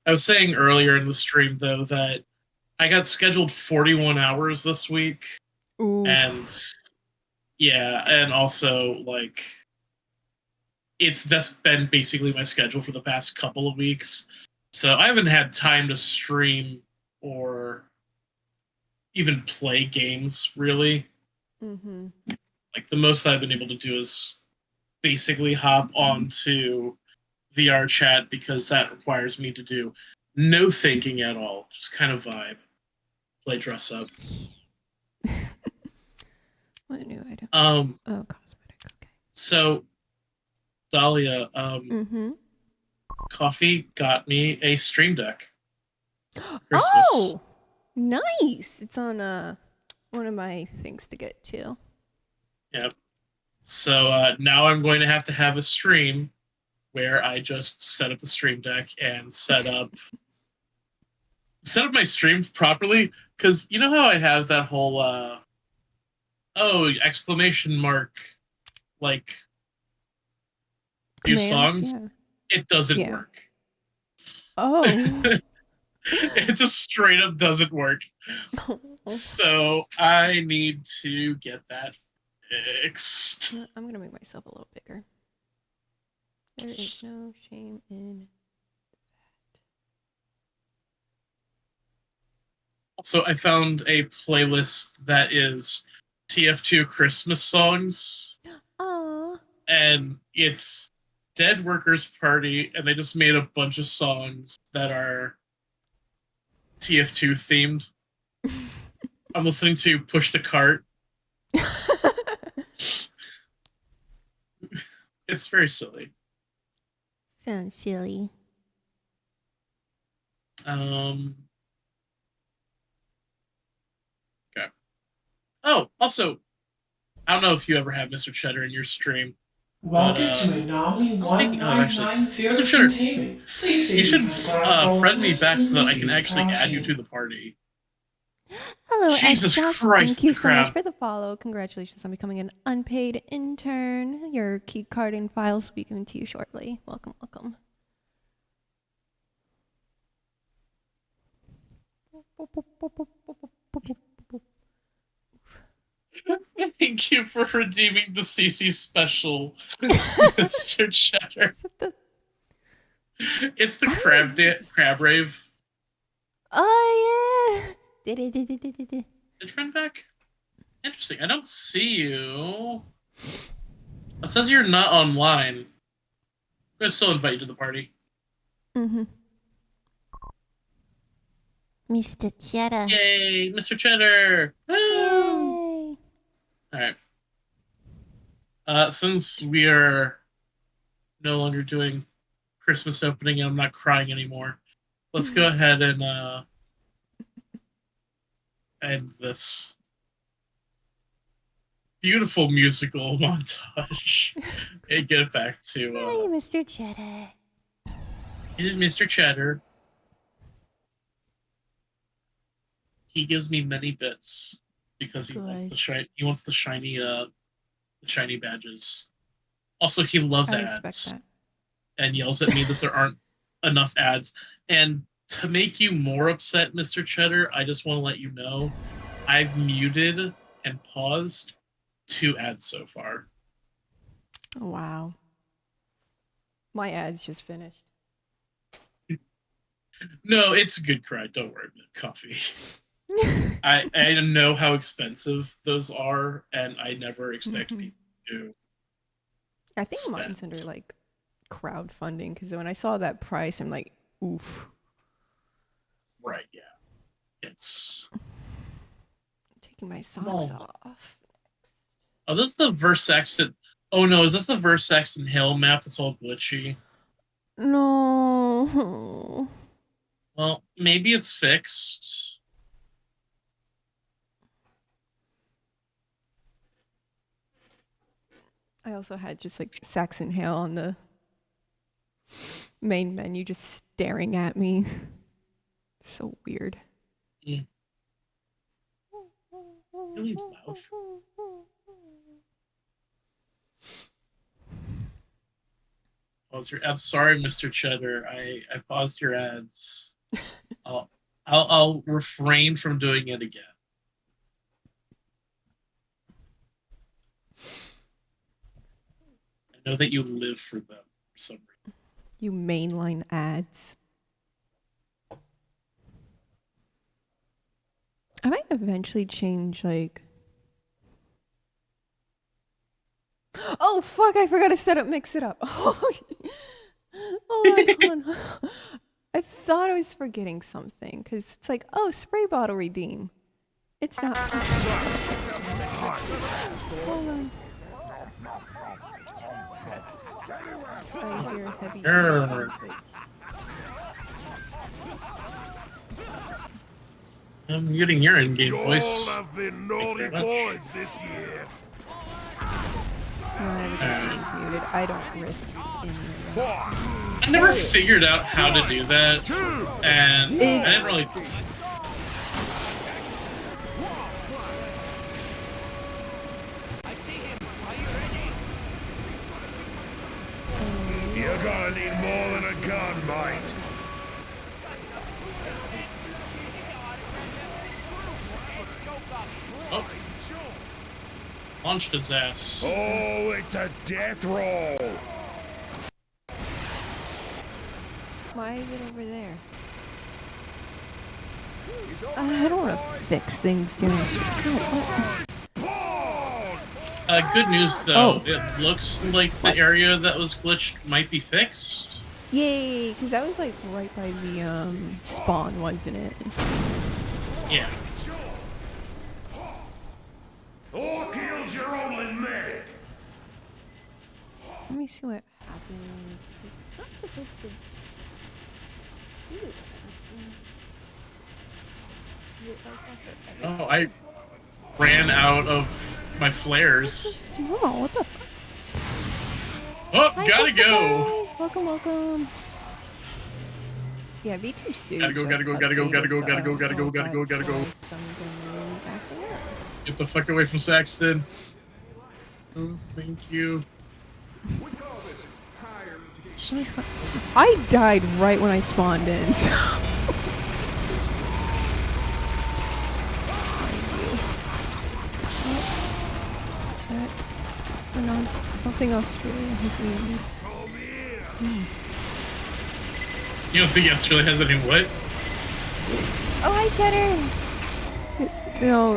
I was saying earlier in the stream though that I got scheduled 41 hours this week, and Oof. yeah, and also like that's been basically my schedule for the past couple of weeks. So I haven't had time to stream or even play games really. Mm-hmm. Like the most I've been able to do is basically hop onto VR chat because that requires me to do no thinking at all, just kind of vibe, play dress up. What new item? Um, Oh, cosmetic. Okay. so Dahlia, Mm-hmm. Coffee got me a Stream Deck for Christmas. Oh, nice. It's on one of my things to get to. Yep. So now I'm going to have a stream where I just set up the Stream Deck and set up my streams properly because you know how I have that whole oh exclamation mark like few Commands. songs. Yeah. It doesn't Yeah. work. Oh. It just straight up doesn't work. So I need to get that fixed. I'm gonna make myself a little bigger. There is no shame in. Also, I found a playlist that is TF2 Christmas songs, Aww. and it's Dead Workers Party, and they just made a bunch of songs that are TF2 themed. I'm listening to Push the Cart. It's very silly. Sounds silly. Okay. Oh, also, I don't know if you ever have Mr. Cheddar in your stream, but Welcome to Anomaly speaking of actually, Mr. 1990 Cheddar, containment. Please you stay should behind glass walls friend to me back so that I can receive actually add you caution. to the party. Hello, Jesus Johnson. Christ, Thank you the so much crab. for the follow. Congratulations on becoming an unpaid intern. Your key card and files will be given to you shortly. Welcome, welcome. Thank you for redeeming the CC special, Mr. Cheddar. It's the crab rave. Oh yeah. Did you friend back? Interesting. I don't see you. It says you're not online. I'm gonna still invite you to the party. Mm-hmm. Mr. Cheddar. Yay, Mr. Cheddar! Woo! Yay! All right. Since we are no longer doing Christmas opening and I'm not crying anymore, let's go ahead and end this beautiful musical montage and get back to Hi, Mr. Cheddar. This is Mr. Cheddar. He gives me many bits because he wants the shiny badges. Also, he loves ads and yells at me that there aren't enough ads. And to make you more upset, Mr. Cheddar, I just want to let you know I've muted and paused 2 ads so far. Oh, wow. My ad's just finished. No, it's a good cry. Don't worry about coffee. I know how expensive those are, and I never expect people to. I think mine's under like crowdfunding because when I saw that price, I'm like, oof. Right, yeah. It's I'm taking my socks off. Oh, this is the Versexton. Oh no, is this the Versexton Hill map that's all glitchy? No. Well, maybe it's fixed. I also had just like Saxon Hale on the main menu just staring at me. So weird. Mm. Really loud. I'm sorry, Mr. Cheddar. I paused your ads. I'll refrain from doing it again. I know that you live for them for some reason. You mainline ads. I might eventually change, like... Oh, fuck, I forgot to set up Mix It Up. Oh, hold on. I thought I was forgetting something, because it's like, oh, spray bottle redeem. It's not. Hold on. I hear heavy. I'm getting your in-game voice. All have been naughty boys this year. Muted. I don't risk any. I never figured out how to do that, and I didn't really. I see him. Are you ready? You're gonna need more than a gun, mate. Oh. Launched his ass. Oh, it's a death roll. Why is it over there? I don't want to fix things during this. Good news though. It looks like the area that was glitched might be fixed. Yay! Because that was like right by the spawn, wasn't it? Yeah. Or killed your only medic. Let me see what happened. It's not supposed to do that. Oh, I ran out of my flares. So small. What the fuck? Oh, Hi, gotta go. Welcome, welcome. Yeah, V2 soon. Gotta go. Get the fuck away from Saxton. Oh, thank you. I died right when I spawned in. So. Nothing else really has any. You don't think Australia has any what? Oh, hi, Cheddar. No,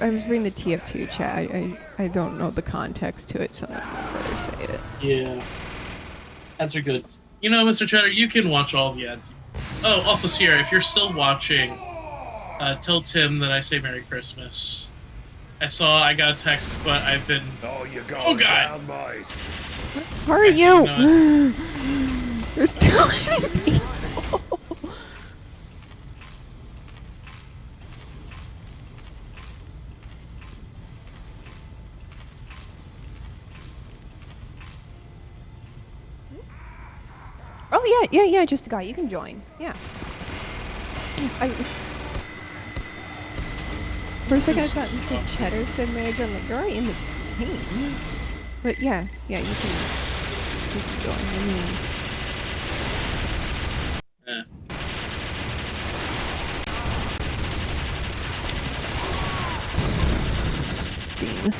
I was reading the TF2 chat. I don't know the context to it, so I'm not gonna say it. Yeah. Ads are good. You know, Mr. Cheddar, you can watch all the ads. Oh, also, Sierra, if you're still watching, tell Tim that I say Merry Christmas. I got a text, but I've been... Oh, you're going Oh, God! down, mate. How are you? There's too many people. Oh yeah, just a guy. You can join. Yeah. For a second I thought Mr. Cheddar said manager. I'm like, you're already in the team. But yeah, you can join. I mean, Steam.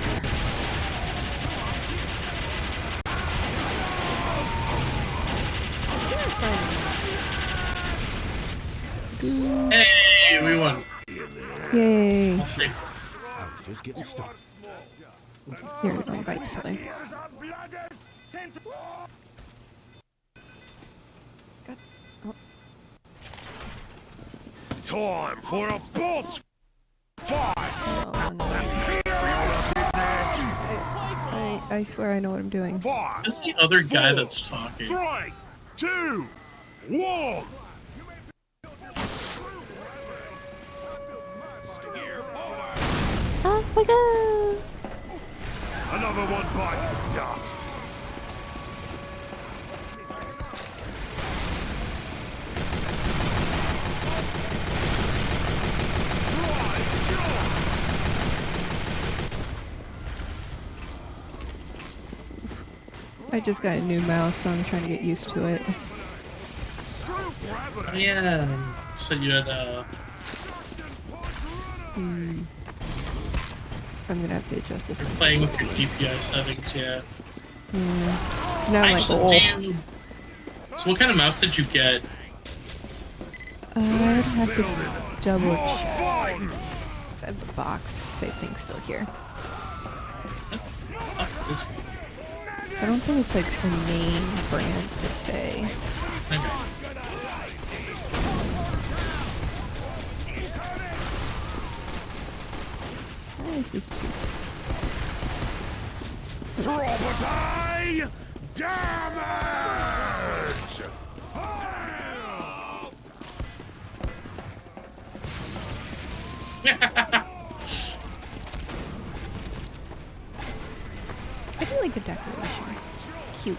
Hey, we won. Yay. Just getting started. Here, I'll invite something. Time for a boss fight. Oh, no. I swear I know what I'm doing. Five, Who's the other guy four, that's talking? 3, 2, 1. Off we go! Another one bites the dust. I just got a new mouse, so I'm trying to get used to it. Oh, yeah. So you had I'm gonna have to adjust this. playing with your DPI settings, yeah. Now I'm like, Actually, oh. So what kind of mouse did you get? I'd have to double check. I have the box, I think, still here. Oh, this. I don't think it's like a name brand per se. Okay. This is Property damage! I do like the decorations. Cute.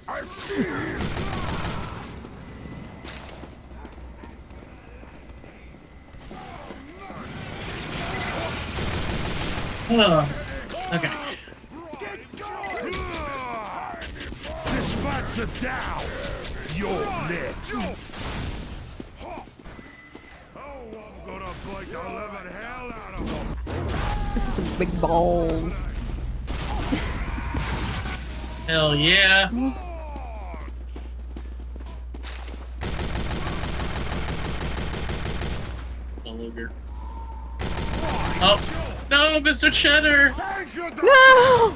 I see. Okay. Dispatch it down. You're next. Oh, I'm gonna bite the living hell out of them. This is some big balls. Hell yeah. All over. Oh no, Mr. Cheddar! No!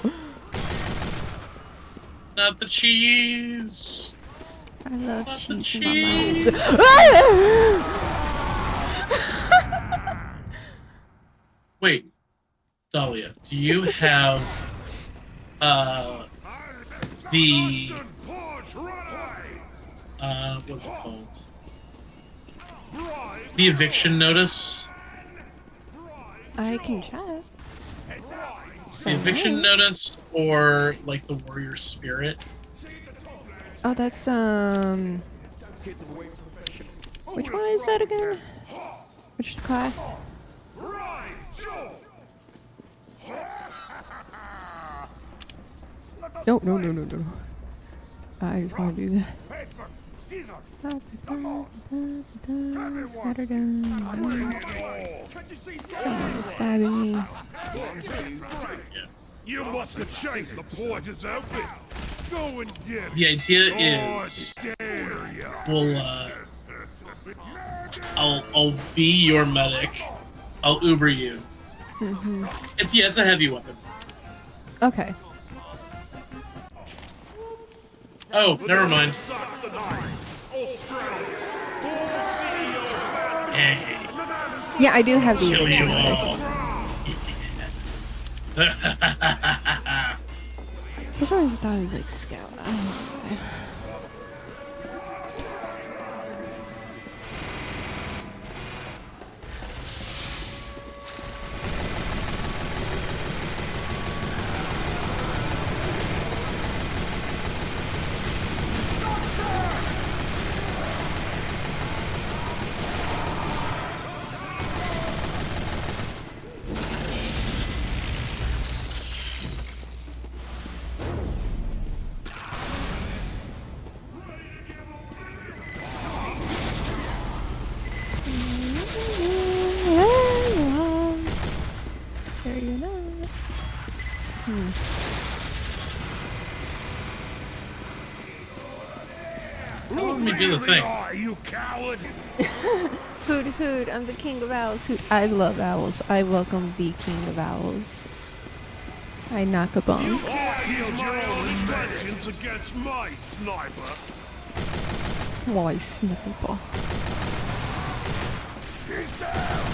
Not the cheese. I love Not the cheese in my cheese. mouth. Wait, Dahlia, do you have the what's it called? The eviction notice? I can check. The eviction notice or like the warrior spirit? Oh, that's which one is that again? Which is class? No. I just want to do that. Someone is stabbing me. You must have chased the porters out there. Go and get it. The idea is we'll I'll be your medic. I'll Uber you. It's a heavy weapon. Okay. Oh, never mind. Hey, Yeah, I do have the kill you eviction notice. all. For some reason, I thought it was like scout. I don't know why. Let me do the thing. You coward! Hoot, I'm the king of owls. Hoot. I love owls. I welcome the king of owls. I knock a bone. You can't use my own inventions against my sniper. Why sniper? He's down.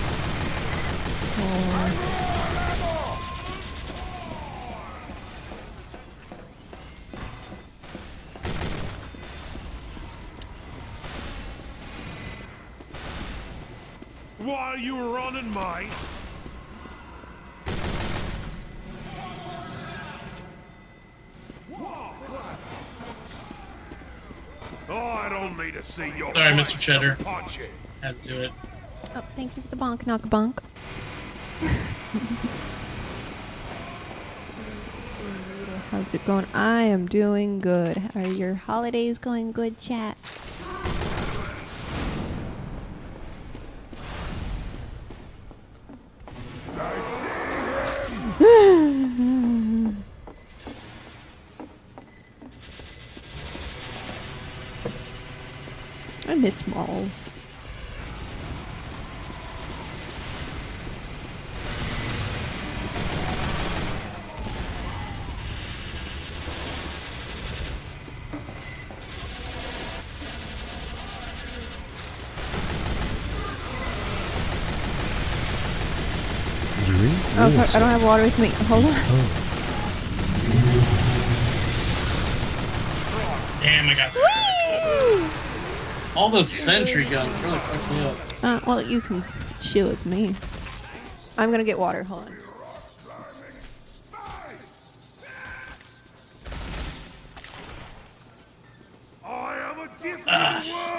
While you were running, mate. Oh, I don't need to see your. Sorry, Mr. Cheddar. Punch it. Had to do it. Oh, thank you for the bonk, knock a bonk. How's it going? I am doing good. Are your holidays going good, chat? I miss malls. Oh, fuck, I don't have water with me. Hold on. Damn, I got all those sentry guns really fucked me up. Well, you can chill with me. I'm gonna get water. Hold on. I am a gift to the world.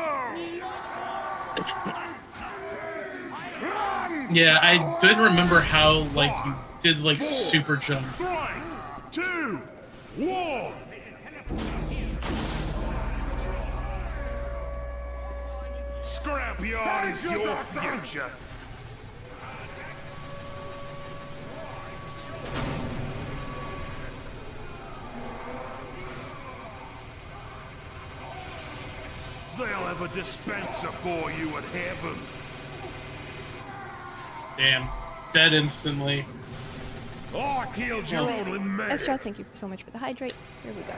Yeah, I didn't remember how, like, you did, like, super jump. 3, 2, 1. Scrapyard is your future. They'll have a dispenser for you at heaven. Damn. Dead instantly. I killed your only man. Estra, thank you so much for the hydrate. Here we go.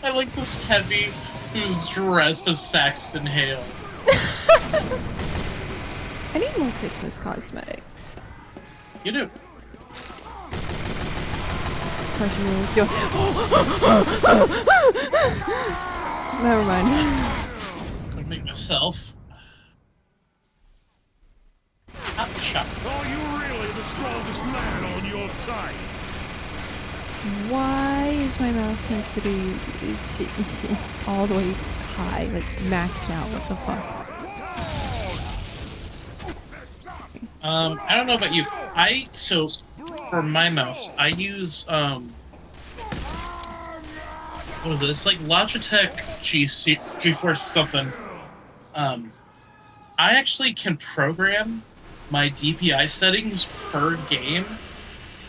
I like this heavy who's dressed as Saxton Hale. I need more Christmas cosmetics. You do. Question is, never mind. I make myself. Hot shot. Are you really the strongest man on your type? Why is my mouse sensitivity all the way high, like maxed out? What the fuck? I don't know about you. So for my mouse, I use what was it? It's like Logitech GeForce something. I actually can program my DPI settings per game,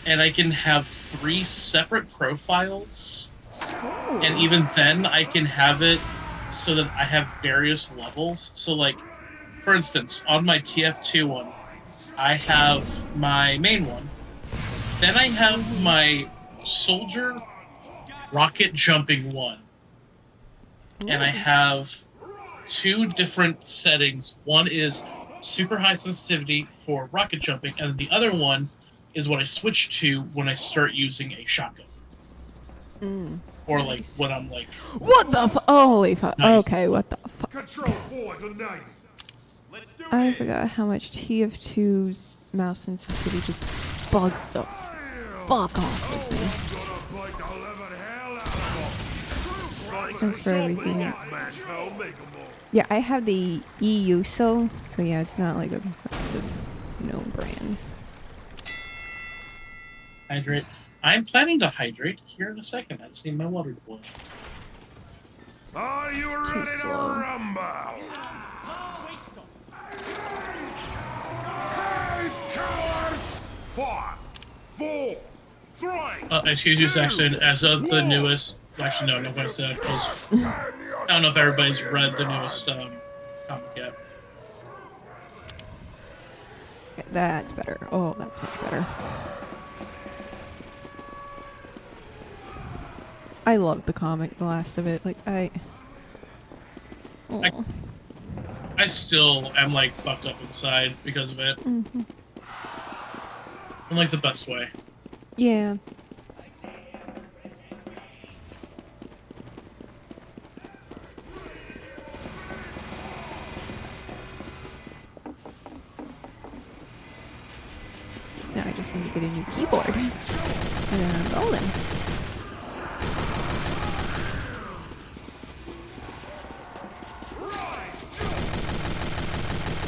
and I can have 3 separate profiles. Ooh. And even then, I can have it so that I have various levels. So, like, for instance, on my TF2 one, I have my main one. Then I have my soldier rocket jumping one. And I have 2 different settings. One is super high sensitivity for rocket jumping, and the other one is what I switch to when I start using a shotgun. Or like when I'm like, what the fuck? Holy fuck. Nice. Okay, what the fuck? Control for tonight. I forgot how much TF2's mouse sensitivity just bugs the fuck off with me. Thanks for everything. Yeah, I have the EU so yeah, it's not like a known brand. hydrate. I'm planning to hydrate here in a second. I just need my water to boil. Are you It's too ready to slow. rumble? Five, 4, 3. Excuse you, Saxton. As of the newest, actually no, I'm not going to say that because I don't know if everybody's read the newest comic yet. Okay, that's better. Oh, that's much better. I love the comic, the last of it. Like oh. I still am like fucked up inside because of it. Mm-hmm. In like the best way. Yeah. Now I just need to get a new keyboard. And then I'm golden.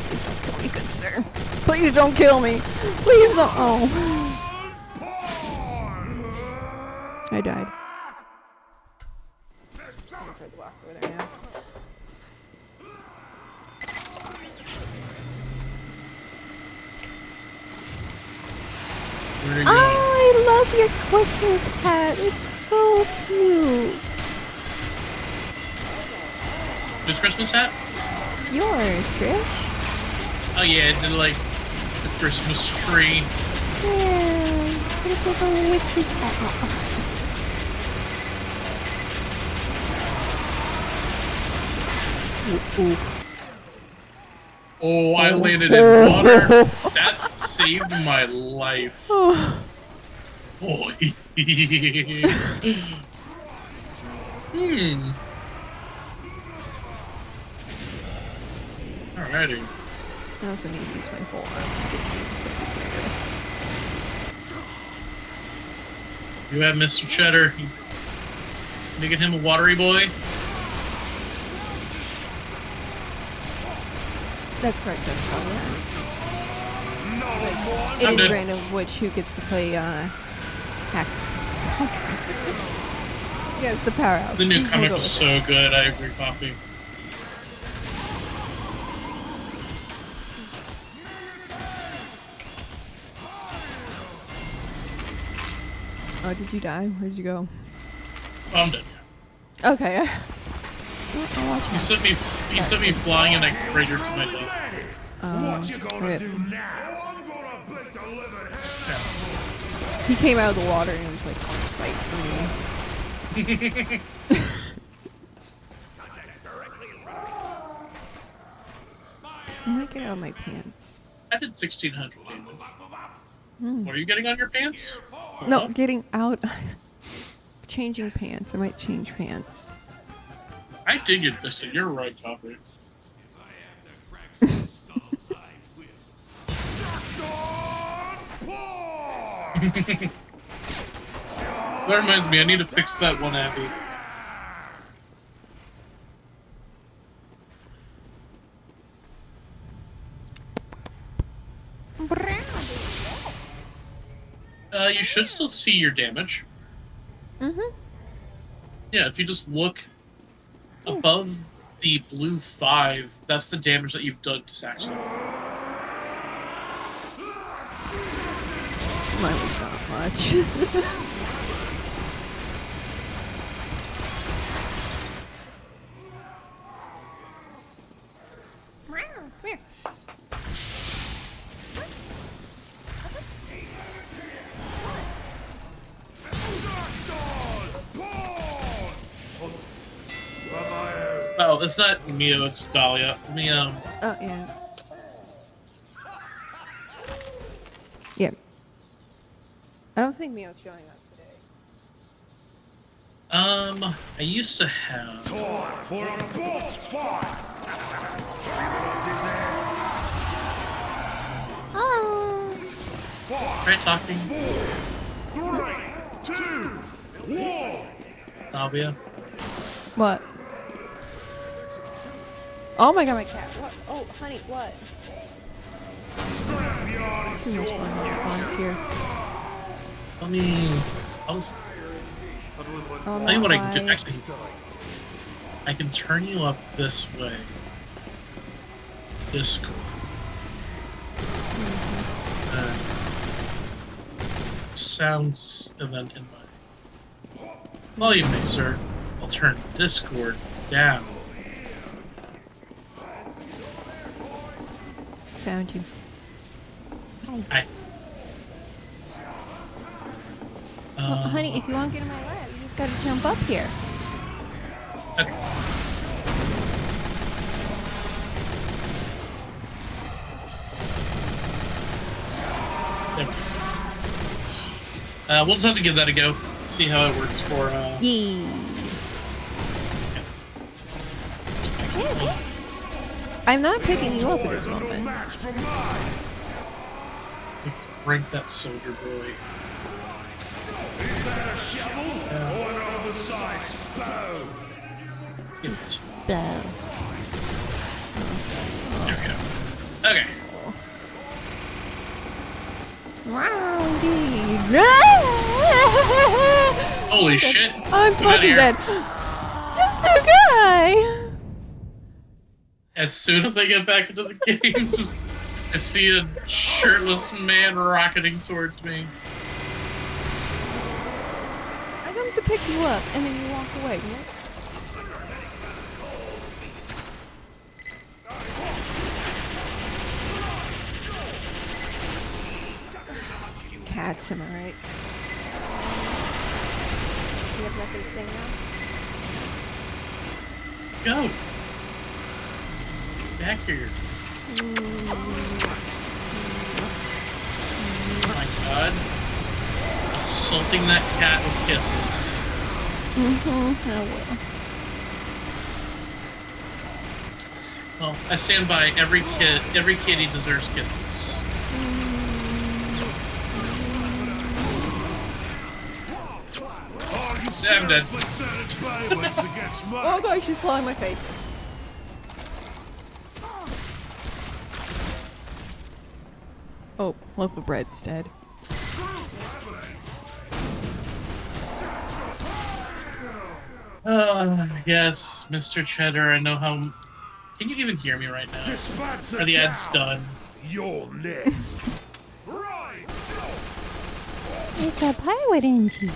Please don't kill me, good sir. Please. Please don't kill me. Please don't. Oh. I died. I'm gonna try to walk over there now. Where are you Oh, going? I love your Christmas hat. It's so cute. Whose Christmas hat? Yours, Rich. Oh yeah, I did like the Christmas tree. Yeah. It's like a witch's hat. Ooh. Oh, I landed in water. That saved my life. Oh. Boy. Alrighty. I also need to use my whole arm to get these. You have Mr. Cheddar. Making him a watery boy. That's correct, that's probably I'm It is dead. random which who gets to play hacks. Yeah, it's the powerhouse. The new We'll comic go was with so good. I agree, Coffee. it. Oh, did you die? Where'd you go? Oh, I'm dead. Okay. I'll watch You sent me flying in a crater to my death. What you gonna rip. do now? I'm gonna beat the living hell. He came out of the water and it was like on sight for me. I might get out of my pants. I did 1600 damage. What are you getting on your pants? No, Huh? getting out. Changing pants. I might change pants. I did get fisted. You're right, Coffee. That reminds me, I need to fix that one Abby. You should still see your damage. Mm-hmm. Yeah, if you just look above the blue 5, that's the damage that you've done to Saxon. Mine was not much. Oh, it's not Mio, it's Dahlia. Mio. Oh, yeah. Yeah. I don't think Mio's showing up today. I used to have. Time for a boss fight. Oh. Great talking. 3, 2, 1. Dahlia. What? Oh my god, my cat. What? Oh, honey, what? Scrapyard Too much fun here. Let me. I'll just Oh, tell you what I can do. my- Actually, I can turn you up this way. Discord. Sounds, and then in my volume mixer, I'll turn Discord down. Found you. Hi. Well, honey, if you want to get in my lap, you just gotta jump up here. Okay. There we go. We'll just have to give that a go. See how it works for. Yee. I'm not picking you up at this moment. Match for mine. Break that soldier boy. Is that a shovel or an oversized stone? Gift. Blow. There we go. Okay. Wow, indeed. Holy shit! I'm Get outta fucking here. dead. Just a guy. As soon as I get back into the game, I see a shirtless man rocketing towards me. I come to pick you up, and then you walk away. Cats, am I right? You have nothing to say now? Go! Back here. Oh my god. Assaulting that cat with kisses. I will. Well, I stand by every kitty deserves kisses. I'm dead. Oh gosh, she's clawing my face. Oh, loaf of bread's dead. Yes, Mr. Cheddar, I know how... Can you even hear me right now? Are the ads done? You're next. Right. It's a pirate engine.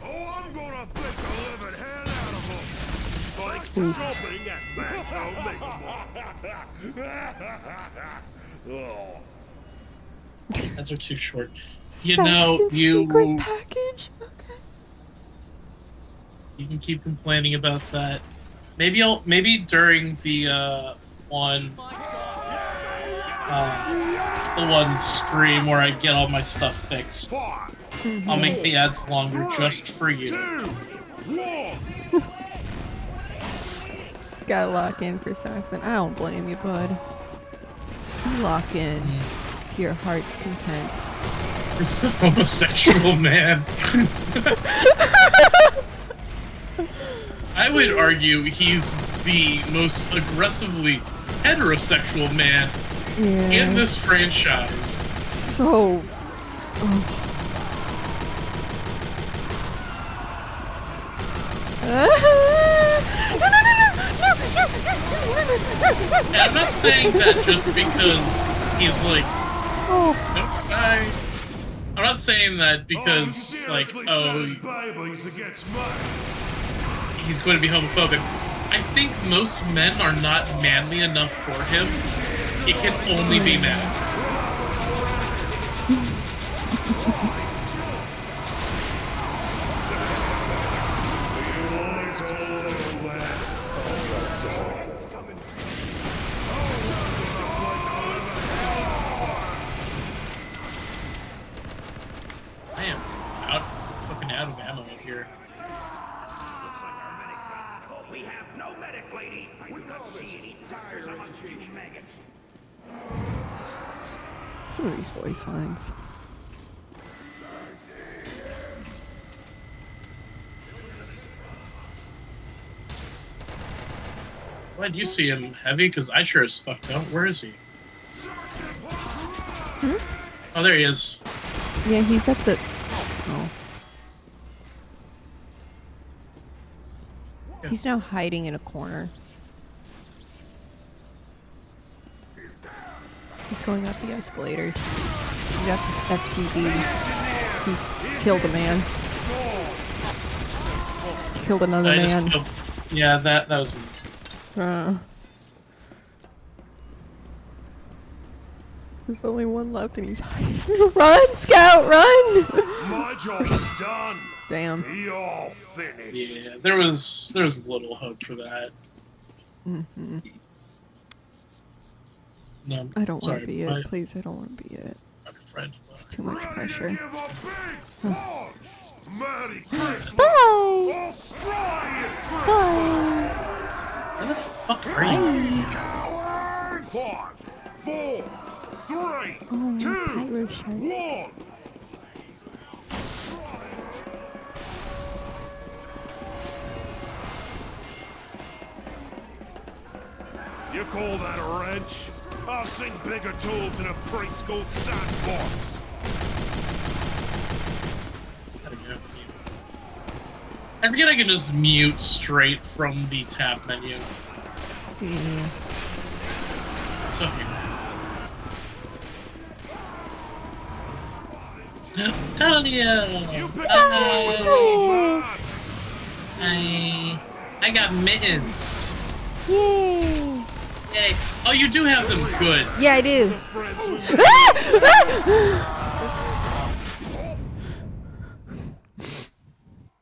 Oh, I'm gonna pick the living hell out of them. Like shopping at Bank. Oh. Ads are too short. Secret package? Okay. You can keep complaining about that. Maybe during the one stream where I get all my stuff fixed. I'll make the ads longer just for you. Gotta lock in for Saxon. I don't blame you, bud. You lock in to your heart's content. Homosexual man. I would argue he's the most aggressively heterosexual man in this franchise. So... And I'm not saying that just because he's like, I'm not saying that because he's going to be homophobic. I think most men are not manly enough for him. It can only be Max. I am fucking out of ammo here. We have no medic, lady. I do not see any tires amongst you maggots. Some of these voice lines. Glad you see him heavy, because I sure as fuck don't. Where is he? Oh, there he is. Yeah, he's at the... Oh. He's now hiding in a corner. He's going up the escalators. He got the FTD. He killed a man. Killed another man. Yeah, that was me. There's only one left and he's hiding. Run, Scout, run! My job is done. Damn. You're finished. Yeah, there was little hope for that. No, I don't want sorry, to be it. Please, I don't want to be it. My friend. It's too much pressure. Merry Christmas. Bye! Oh, fry it. Bye! Where the fuck are you? 5, 4, 3, Oh, 2, pyro shark. 1. You call that a wrench? I've seen bigger tools in a preschool sandbox. I forget I can just mute straight from the tab menu. Yeah. It's okay. Dahlia! I got mittens. Yay! Yay. Oh, you do have them. Good. Yeah, I do.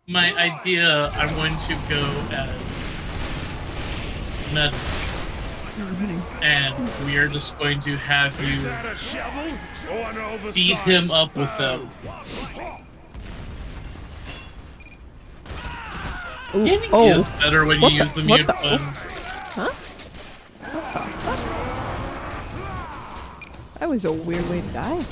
My idea, I'm going to go as Med. And we are just going to have Is you that a shovel or an oversized beat him up with them. Ooh, It is better when you use the mute button. Huh? That was a weird way to die.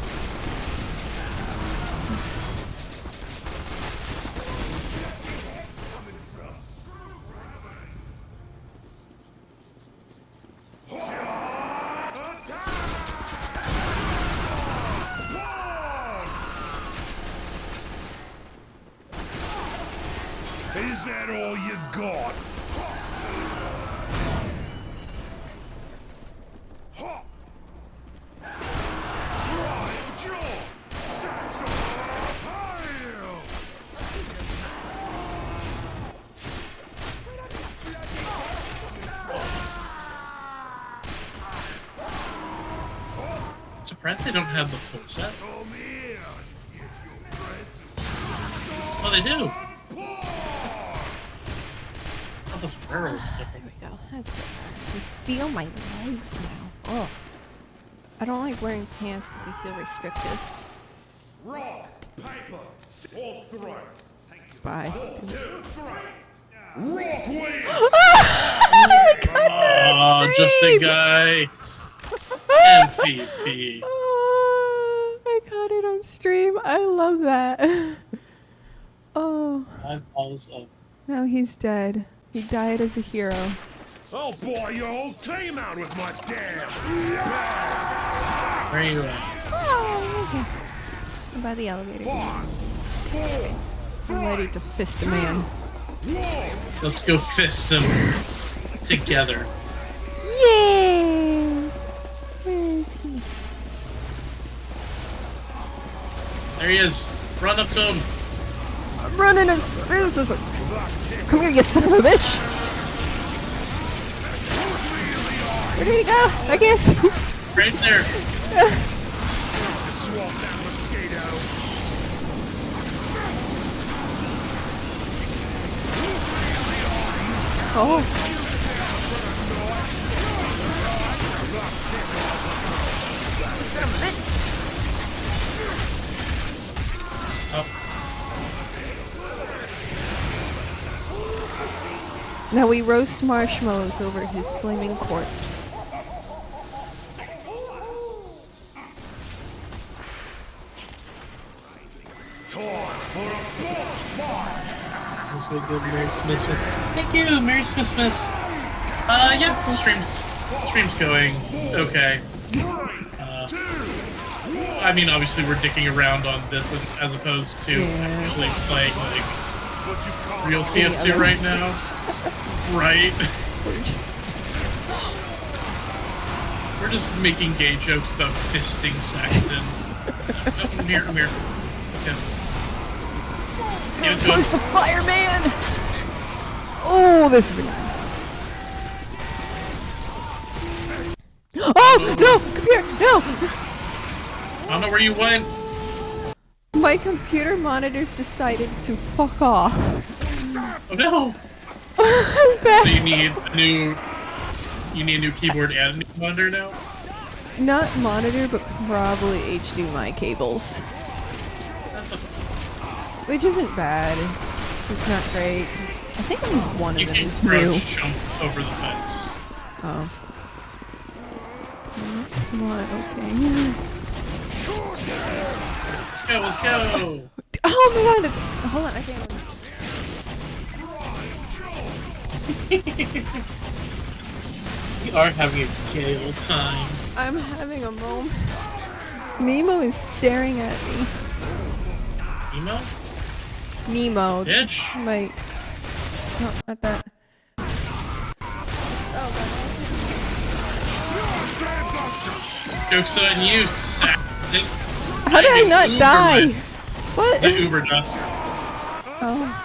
Is that all you got? Surprised they don't have the full set. Oh, they do. Oh, this barrel is different. There we go. That's good. I feel my legs now. Oh. I don't like wearing pants because they feel restrictive. Rock, paper, all three. Spy. Rock wins! Oh, just a guy. MVP. Oh, I caught it on stream. I love that. Oh. 5 balls of. Now he's dead. He died as a hero. I'll buy your whole team out with my dam! Where are you at? Oh, okay. I'm by the elevator. 5, 4, I'm ready to fist a man. 1. Let's go fist him together. Yay! Where is he? There he is. Run up to him. I'm running his face. Come here, you son of a bitch! Where did he go? I can't see. Right there. Swap that mosquito. Oh. Son of a bitch. Oh. Now we roast marshmallows over his flaming corpse. Time for a boss fight! That's so good, Merry Swissmiss. Thank you, Merry Swissmiss. Yeah, stream's going okay. I mean, obviously we're dicking around on this as opposed to actually playing like real TF2 right now. Right? We're just making gay jokes about fisting Saxton. Oh, come here. Okay. Give it to him. Where's the fireman? Oh, this is. Oh no! Come here! No! I don't know where you went. My computer monitors decided to fuck off. Oh no! I'm back. So you need a new keyboard and a new monitor now? Not monitor, but probably HDMI cables. That's a, Which isn't bad. It's not great. I think only one you of them can is new. crouch jump over the fence. Oh. That's not okay. Let's go! Oh my god! Hold on, I can't. We are having a gay old time. I'm having a moment. Nemo is staring at me. Emo? Nemo. Bitch. My. No, not that. Joke's on you, sack. How did I not die? What? The Uber duster. Oh.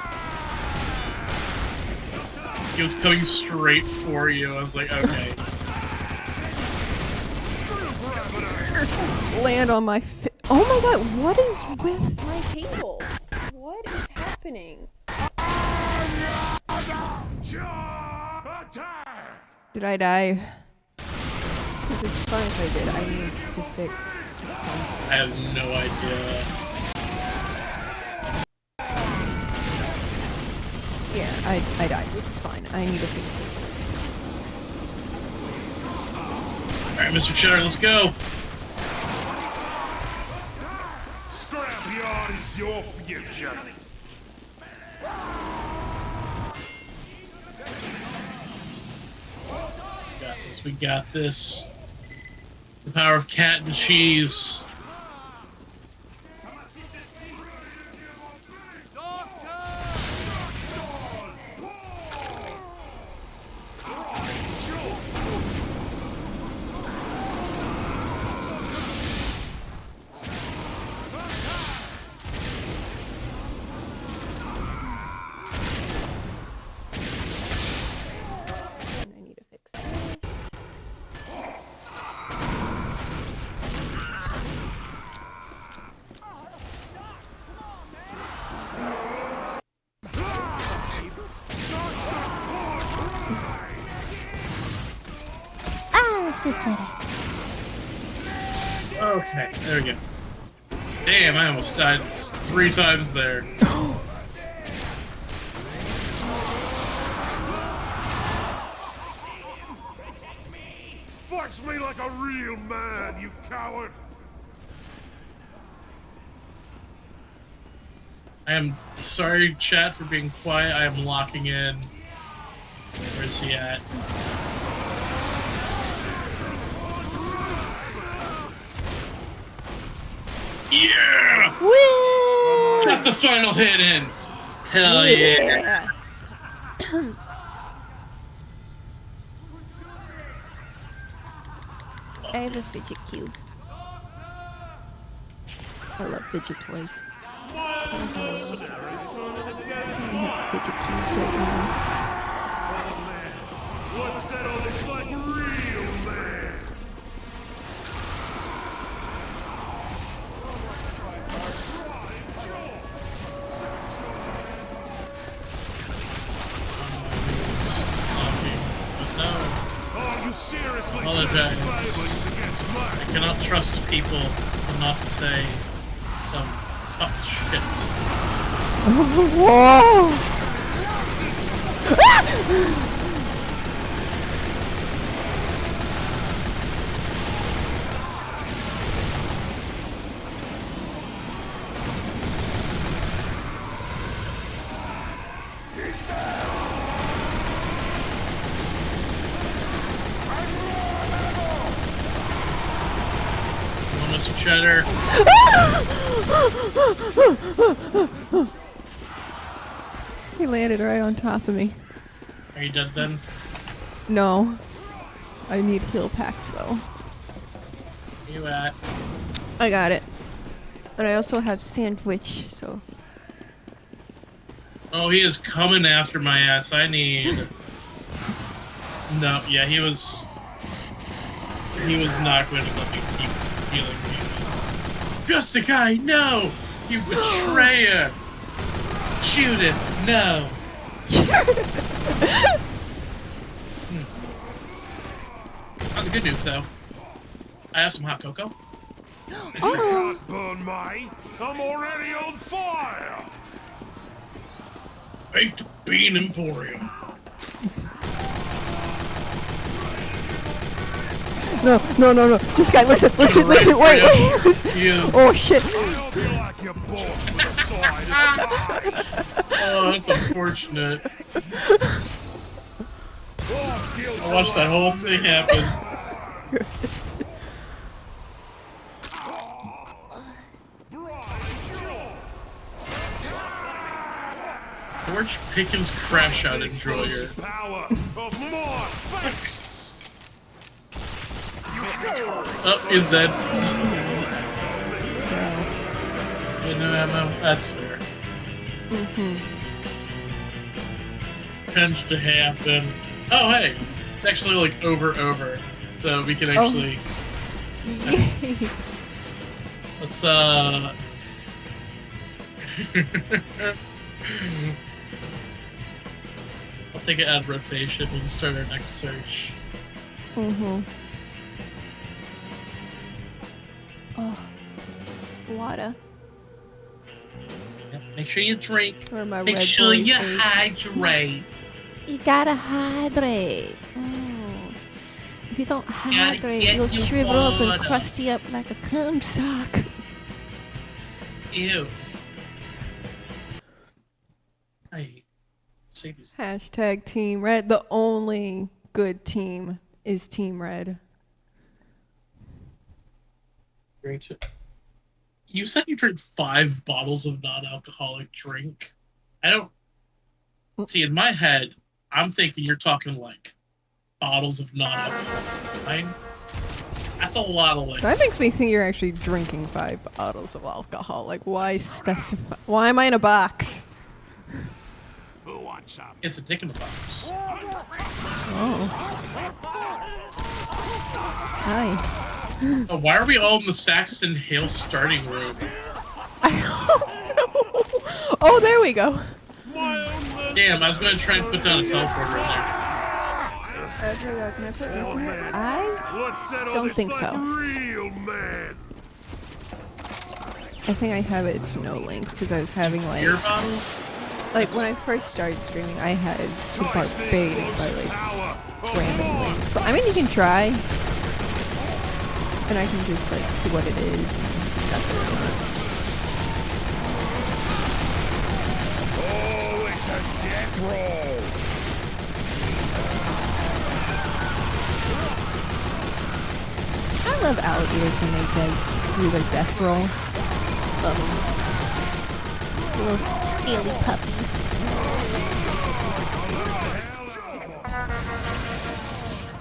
He was coming straight for you. I was like, okay. Land on my oh my god, what is with my table? What is happening? Did I die? Because it's fun if I did. I need to fix something. I have no idea. Yeah, I died, which is fine. I need to fix it. Alright, Mr. Cheddar, let's go. Scrapyard is your future. We got this. The power of cat and cheese. Okay, there we go. Damn, I almost died 3 times there. Fight me like a real man, you coward! I am sorry, chat, for being quiet. I am locking in. Where is he at? Yeah! Woo! Got the final hit in! Hell yeah! I have a fidget cube. I love fidget toys. I have fidget cubes right now. Let's settle this like real man! Are you seriously Apologize. against mine? I cannot trust people and not to say some fucked shit. Whoa! Mr. Cheddar. He landed right on top of me. Are you dead then? No. I need heal packs though. Where you at? I got it. And I also have sandwich, so. Oh, he is coming after my ass. I need... No, yeah, he was not going to let me keep healing me. Just a guy, no! You betrayer! Judas, no! Oh, the good news, though. I have some hot cocoa. You can't burn me! I'm already on fire! Baked Bean Emporium. No. Just guy, listen, wait. Oh shit. I'll be like your boss with a side of Oh, that's unfortunate. Oh, I watched that whole thing happen. George Pickens crash out enjoyer. Power of more fists. Oh, he's dead. Yeah. No ammo. That's fair. Tends to happen. Oh, hey. It's actually like over. So we can actually... Yay. Let's, I'll take it out of rotation. We can start our next search. Oh. Water. Yep. Make sure you drink. Or my Make Red sure Bull you shake. hydrate. You gotta hydrate. If you don't hydrate, get you'll your shrivel up and water. crusty up like a cum sock. Ew. I say these. Hashtag Team Red. The only good team is Team Red. You said you drink 5 bottles of non-alcoholic drink. I don't see in my head. I'm thinking you're talking like bottles of non-alcoholic wine. That's a lot of liquor. That makes me think you're actually drinking 5 bottles of alcohol. Like, why specify? Why am I in a box? Who wants some? It's a dick in the box. Oh. Hi. Oh, why are we all in the Saxton Hale starting room? I don't know. Oh, there we go. Damn, I was going to try and put down a teleporter in there. I Let's settle don't this think like so. real man. I think I have it to no links because I was having Beer bottles? like when I first started streaming, I had to baited by like Power of random more links. But I mean, you can try, and I can just like see what it is and accept it or not. Oh, it's a death roll. I love alligators when they do their death roll. Love them. Little scaly puppies.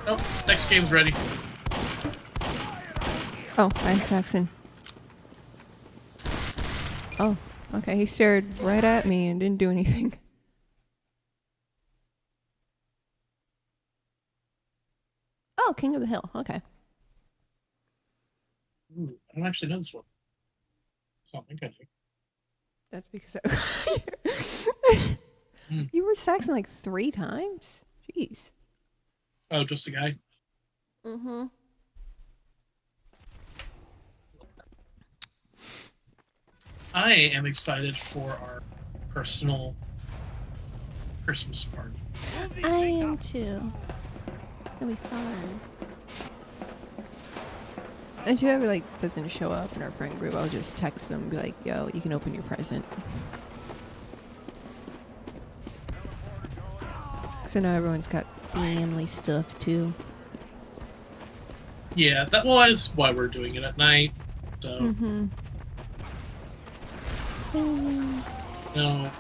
Oh, next game's ready. Oh, hi, Saxon. Oh, okay. He stared right at me and didn't do anything. Oh, King of the Hill. Okay. Ooh, I don't actually know this one. I don't think I do. That's because you were Saxon like 3 times? Jeez. Oh, just a guy? Mm-hmm. I am excited for our personal Christmas party. I am too. It's gonna be fun. And whoever like doesn't show up in our friend group, I'll just text them and be like, yo, you can open your present. So now everyone's got family stuff too. Yeah, that was why we're doing it at night. So, Mm-hmm. no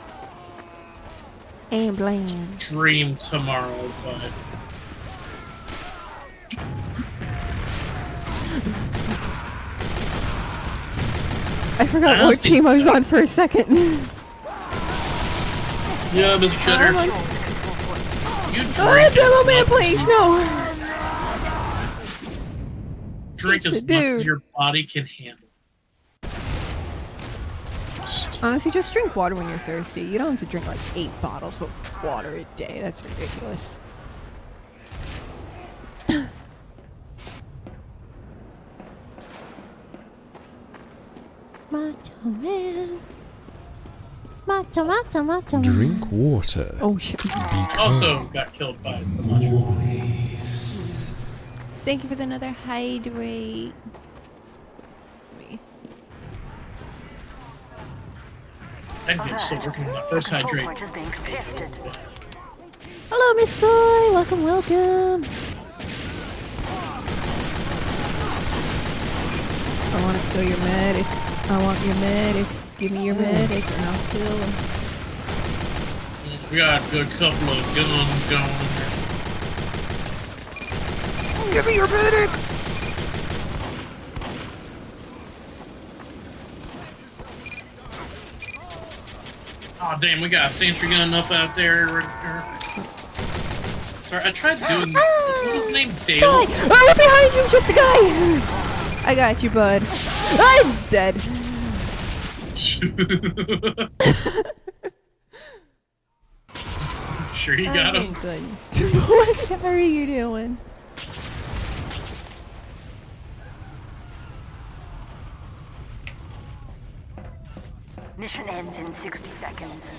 And bland. dream tomorrow, but I forgot what honestly- team I was on for a second. yeah, Mr. Cheddar, Oh, you oh, drink demo as man, much- please, no! drink as much Dude. as your body can handle. Honestly, just drink water when you're thirsty. You don't have to drink like 8 bottles of water a day. That's ridiculous. Macho man. Macho, macho, macho man. Drink water. Oh shit. Also got killed by the macho. Thank you for another hydrate. Me. I'm still working on that first hydrate. Hello, Miss Boy. Welcome, welcome. I want to kill your medic. I want your medic. Give me your medic and I'll kill him. We got a good couple of guns going. Give me your medic! Oh damn, we got a sentry gun up out there. Sorry, I tried doing. What was his name? Dale. Oh, right behind you, just a guy. I got you, bud. I'm dead. Sure, you got him. Oh, good. What are you doing? Mission ends in 60 seconds.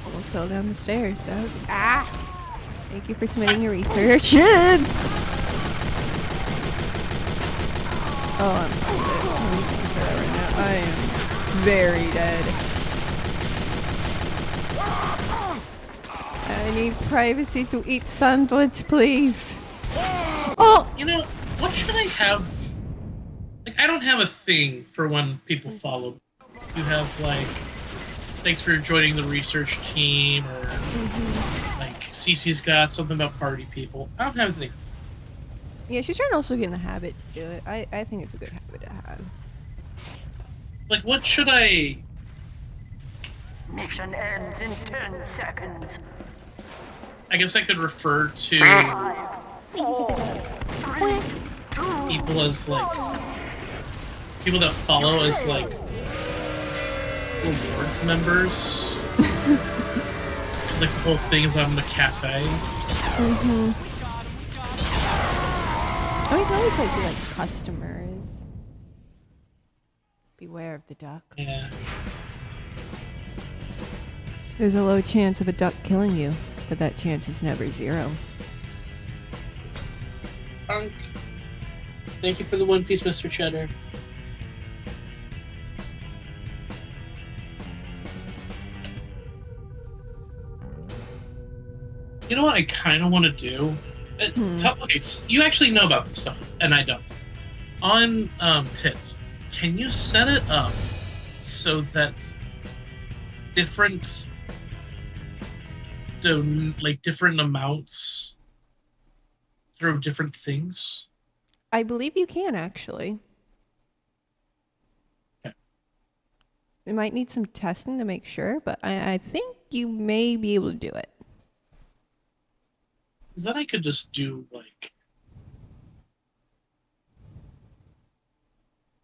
Almost fell down the stairs. So. Ah! Thank you for submitting your research. Oh, I'm dead. I'm just gonna say that right now. I am very dead. I need privacy to eat sandwich, please. Oh! You know, what should I have? Like, I don't have a thing for when people follow. You have, like, thanks for joining the research team, or, like, Cece's got something about party people. I don't have anything. Yeah, she's trying to also get in the habit to do it. I think it's a good habit to have. Like, what should I... Mission ends in 10 seconds. I guess I could refer to 5, 4, 3, 2. people as, like... people that follow as, like... rewards members. Because, like, the whole thing is I'm in a cafe. I mean, you can always like do like customers. Beware of the duck. Yeah. There's a low chance of a duck killing you, but that chance is never 0. Thank you for the One Piece, Mr. Cheddar. You know what I kind of want to do? Okay, so you actually know about this stuff, and I don't. On Tits, can you set it up so that different different amounts through different things? I believe you can actually. Okay. It might need some testing to make sure, but I think you may be able to do it. Because then I could just do, like...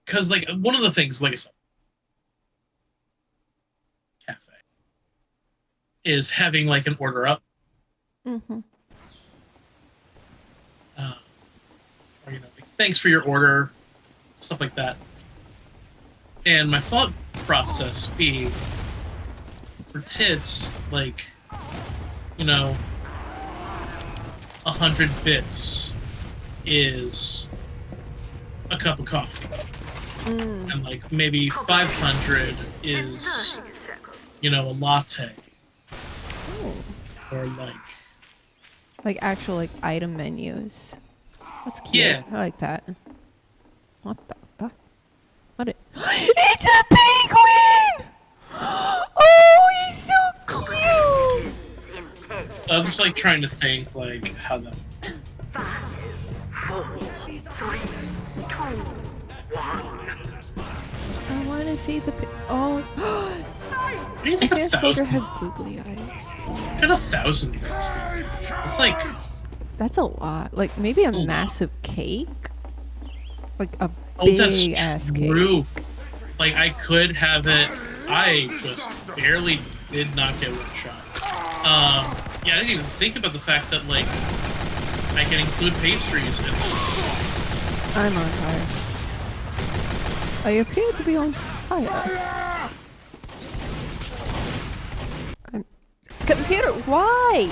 Because, like, one of the things, like I said, cafe, is having, like, an order up. Mm-hmm. Or, you know, like, thanks for your order, stuff like that. And my thought process being, for Tits, like, you know, 100 bits is a cup of coffee. And, like, maybe 500 is, you know, a latte. Or, like actual, like, item menus. That's cute. Yeah. I like that. What the fuck? What it? It's a penguin! Oh, he's so cute! So I'm just, like, trying to think, like, how that... 5, 4, 3, 2, 1. I want to see the oh. What do you think I a think Soldier 1,000? has googly eyes. What 1,000 bits be? It's like... That's a lot. Like maybe a massive cake? Like a Oh, big that's ass true. cake. Like, I could have it... I just barely did not get one shot. Yeah, I didn't even think about the fact that, like, I can include pastries in this. I'm on fire. I appear to be on fire. Computer, why?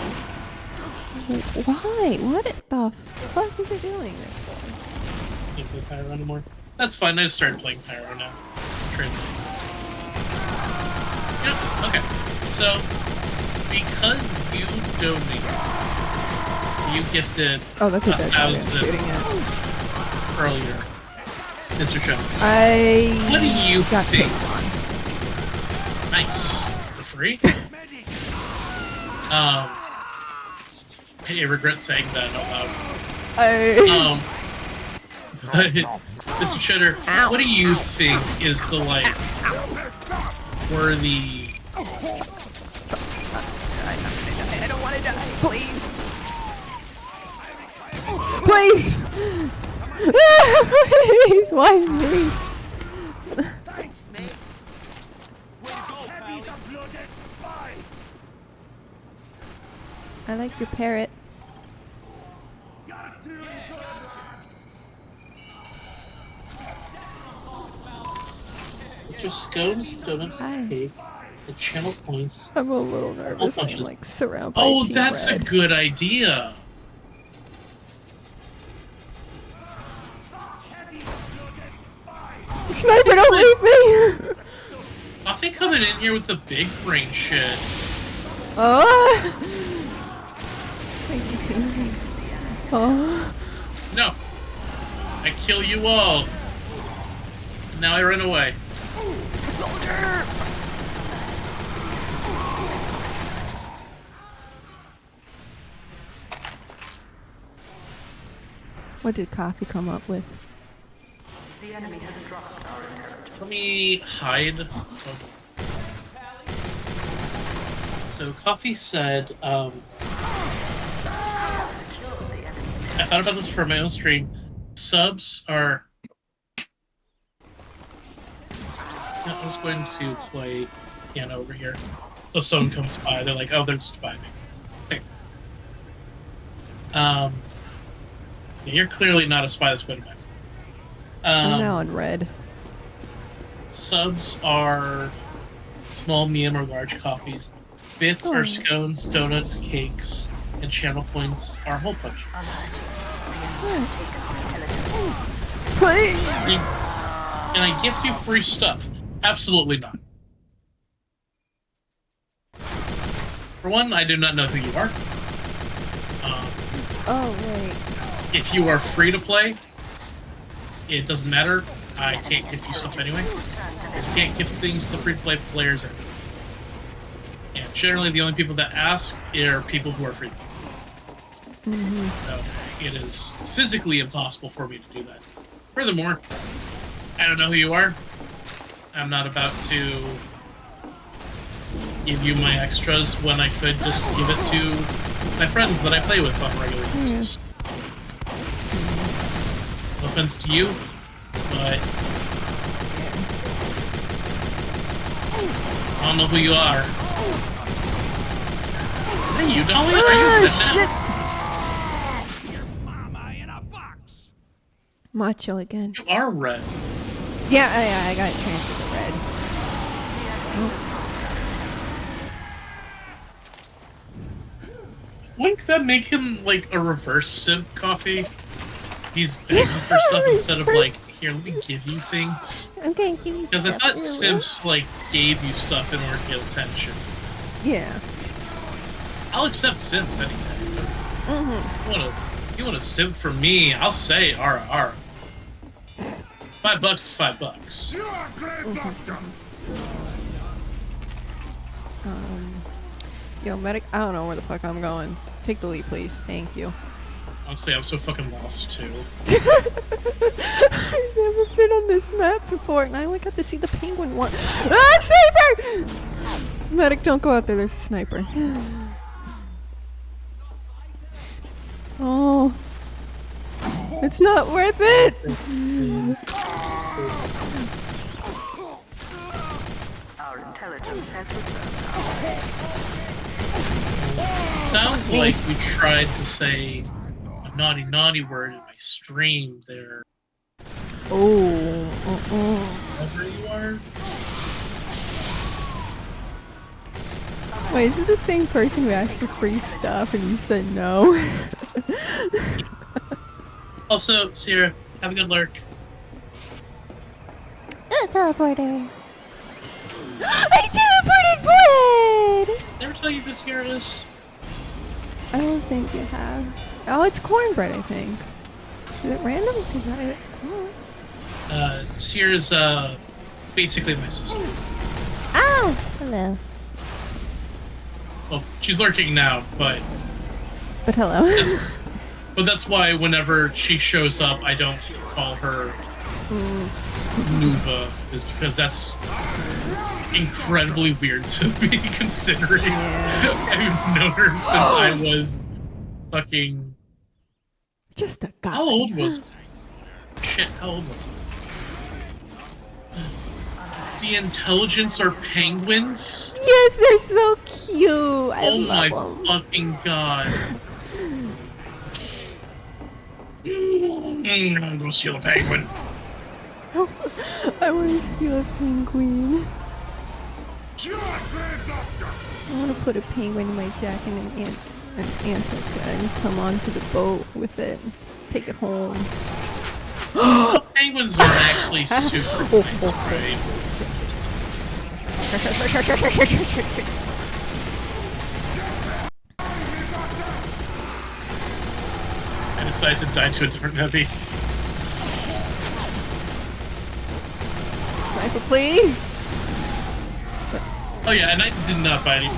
Why? What the fuck is it doing this for? Can't play Pyro anymore. That's fine, I just started playing Pyro now. Yep, okay. So, because you donated, you gifted Oh, that's a dead guy I'm 1,000 shooting at. earlier, Mr. Chuckle. I What do you got think? pissed on. Nice. For free? I regret saying that out loud. But, Mr. Cheddar, what do you think is the, like, worthy... I don't want to die. Please. Please. Please. Why me? Thanks, mate. Way to go, Heavy's a blooded spy. I like your parrot. Gotta do it. Just scones, donuts, Hi. cake, the channel points. I'm a little nervous. I'm bunches. like surrounded by Oh, Team that's a Red. good idea. Sniper, don't leave me! Coffee coming in here with the big brain shit. Oh! Thank you, team. Oh. No. I kill you all. And now I run away. Soldier! What did Coffee come up with? The enemy has dropped our intelligence. Let me hide. So Coffee said, I thought about this for my own stream. Subs are... I was going to play piano over here. So someone comes by, they're like, oh, they're just vibing. Okay. You're clearly not a spy that's going to my I'm now on red. Subs are small, medium, or large coffees. Bits are scones, donuts, cakes, and channel points are hole punches. Please! Can I gift you free stuff? Absolutely not. For one, I do not know who you are. Oh, wait. If you are free to play, it doesn't matter. I can't gift you stuff anyway. You can't gift things to free-to-play players anyway. And generally, the only people that ask are people who are free. So it is physically impossible for me to do that. Furthermore, I don't know who you are. I'm not about to give you my extras when I could just give it to my friends that I play with on a regular basis. No offense to you, but I don't know who you are. Is that you, Dahlia? Mama in a box. Macho again. You are red. Yeah, I got transferred to red. Wouldn't that make him like a reverse simp coffee? He's begging for stuff instead of like, here, let me give you things. I'm gonna give you Because I stuff. thought simps like gave you stuff in order to get attention. Yeah. I'll accept simps any day. You want to simp for me? I'll say ara. $5 is $5. You're a great doctor. Yo, medic, I don't know where the fuck I'm going. Take the lead, please. Thank you. Honestly, I'm so fucking lost too. I've never been on this map before, and I only got to see the penguin one. Ah, sniper! Medic, don't go out there. There's a sniper. Oh, it's not worth it. Our intelligence has returned. Sounds like you tried to say a naughty word in my stream there. Oh, Whoever you are. Wait, is it the same person who asked for free stuff and you said no? Also, Sierra, have a good lurk. Teleporter. I teleported bread! Did I ever tell you who Sierra is? I don't think you have. Oh, it's cornbread, I think. Is it random? Is that it? Oh. Sierra's basically my sister. Ah! Oh, hello. Well, she's lurking now, but hello. that's why whenever she shows up, I don't call her Nuva, is because that's incredibly weird to me, considering I've known her since I was fucking. Just a guy. How old was? Shit, how old was he? The intelligence are penguins? Yes, they're so cute. Oh my them. fucking god. I'm gonna steal a penguin. I want to steal a penguin. I want to put a penguin in my jacket and Antarctica and come onto the boat with it. Take it home. Penguins are actually super nice, right? I decided to die to a different heavy. Sniper, please. Oh yeah, and I did not by any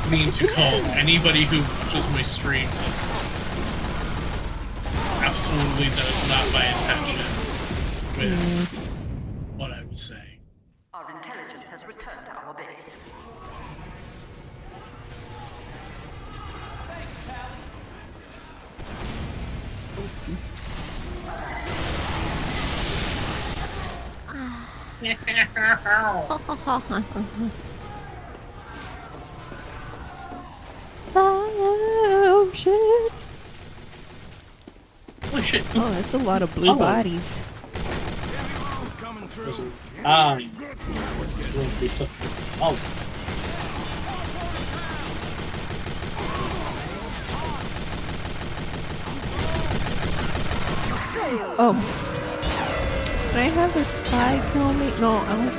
mean to call anybody who watches my streams as absolutely that is not my intention with what I was saying. Our intelligence has returned to our base. Oh shit! Holy shit! Oh, that's a lot of blue bodies. Oh. Oh. Can I have a spy kill me? No, I want.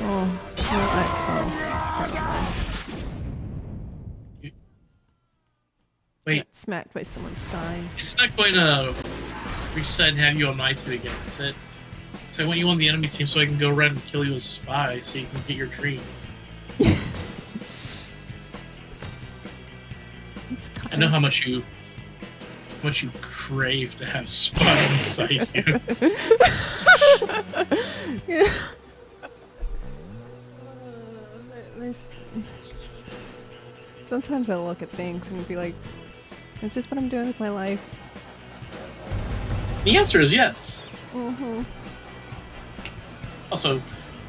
Oh. No, Wait. Got smacked by someone's sign. It's not going to reset and have you on my team again, is it? So I want you on the enemy team so I can go around and kill you as spy so you can get your dream. I know how much you crave to have spy inside you. Yeah. Sometimes I look at things and be like, is this what I'm doing with my life? The answer is yes. Mm-hmm. Also,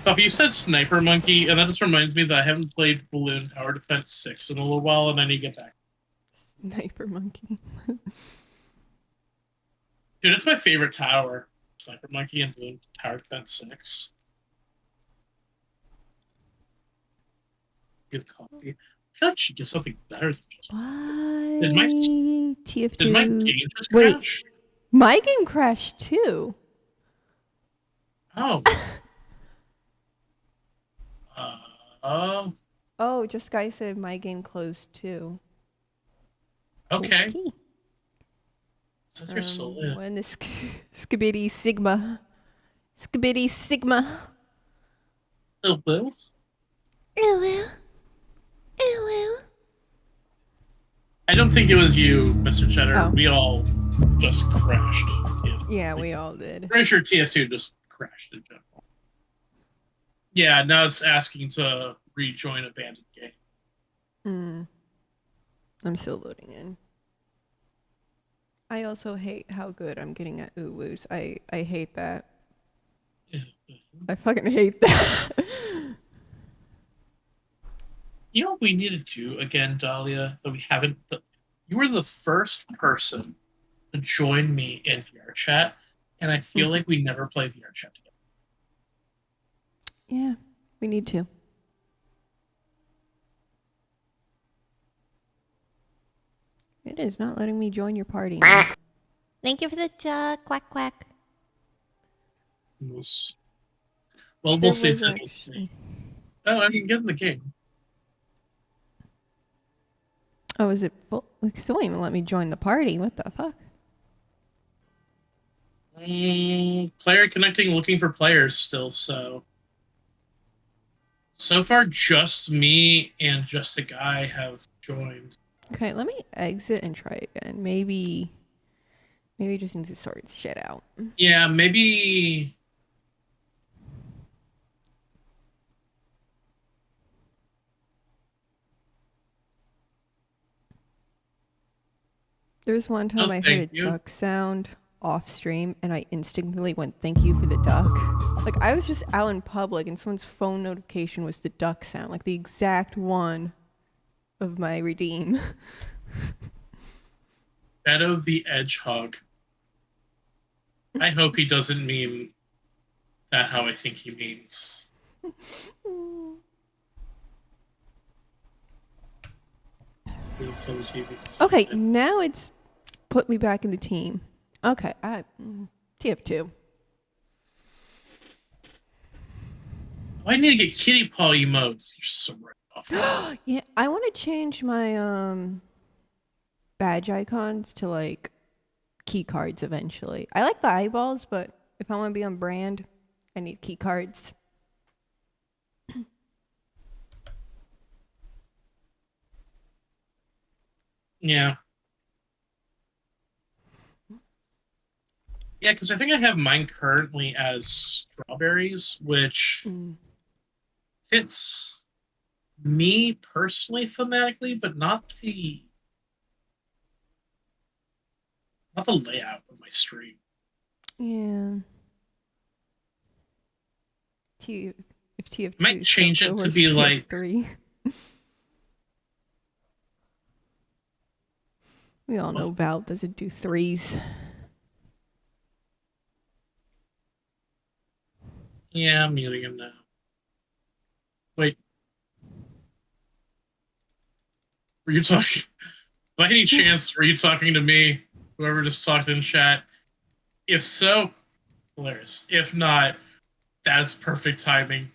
Buffy, you said Sniper Monkey, and that just reminds me that I haven't played Balloon Tower Defense 6 in a little while, and I need to get back. Sniper Monkey. Dude, it's my favorite tower. Sniper Monkey and Balloon Tower Defense 6. Good coffee. I feel like she did something better than just. Why? Did my TF2. Did my game just Wait. crash? My game crashed too. Oh. Oh, just guy said my game closed too. Okay. So you're still in. When the Skibidi Sigma. Skibidi Sigma. Oh, well. Oh well. Oh well. I don't think it was you, Mr. Cheddar. Oh. We all just crashed. TF2. Yeah, we all did. Pretty sure TF2 just crashed in general. Yeah, now it's asking to rejoin abandoned game. I'm still loading in. I also hate how good I'm getting at ooh-woos. I hate that. I fucking hate that. You know what we need to do again, Dahlia, that we haven't... You were the first person to join me in VR chat, and I feel like we never play VR chat together. Yeah, we need to. It is not letting me join your party. Thank you for the quack quack. Well, we'll see if that'll stay. Oh, I can get in the game. Oh, is it full? It still won't even let me join the party. What the fuck? Player connecting, looking for players still, so... So far, just me and just a guy have joined. Okay, let me exit and try again. Maybe it just needs to sort its shit out. Yeah, maybe. There's one time Oh, I heard thank a you. duck sound off stream and I instinctively went, "Thank you for the duck." Like I was just out in public and someone's phone notification was the duck sound, like the exact one of my redeem. Shadow the Edgehog. I hope he doesn't mean that how I think he means. Okay, now it's put me back in the team. Okay, TF2. I need to get kitty paw emotes. You're so right off. Yeah, I want to change my badge icons to like key cards eventually. I like the eyeballs, but if I want to be on brand, I need key cards. Yeah. Yeah, because I think I have mine currently as strawberries, which fits me personally thematically, but not the layout of my stream. Yeah. If TF2 Might change it to be like TF3. We all know Val doesn't do threes. Yeah, I'm muting him now. Wait. Were you talking? By any chance, were you talking to me? Whoever just talked in chat? If so, hilarious. If not, that's perfect timing.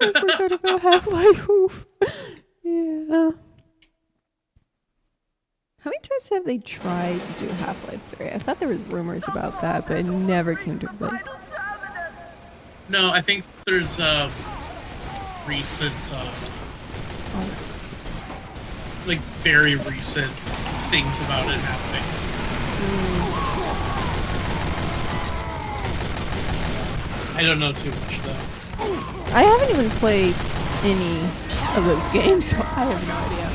I forgot about Half-Life. Oof. Yeah. How many times have they tried to do Half-Life 3? I thought there was rumors about that, but it never came to play. No, I think there's recent, like very recent things about it happening. I don't know too much though. I haven't even played any of those games, so I have no idea.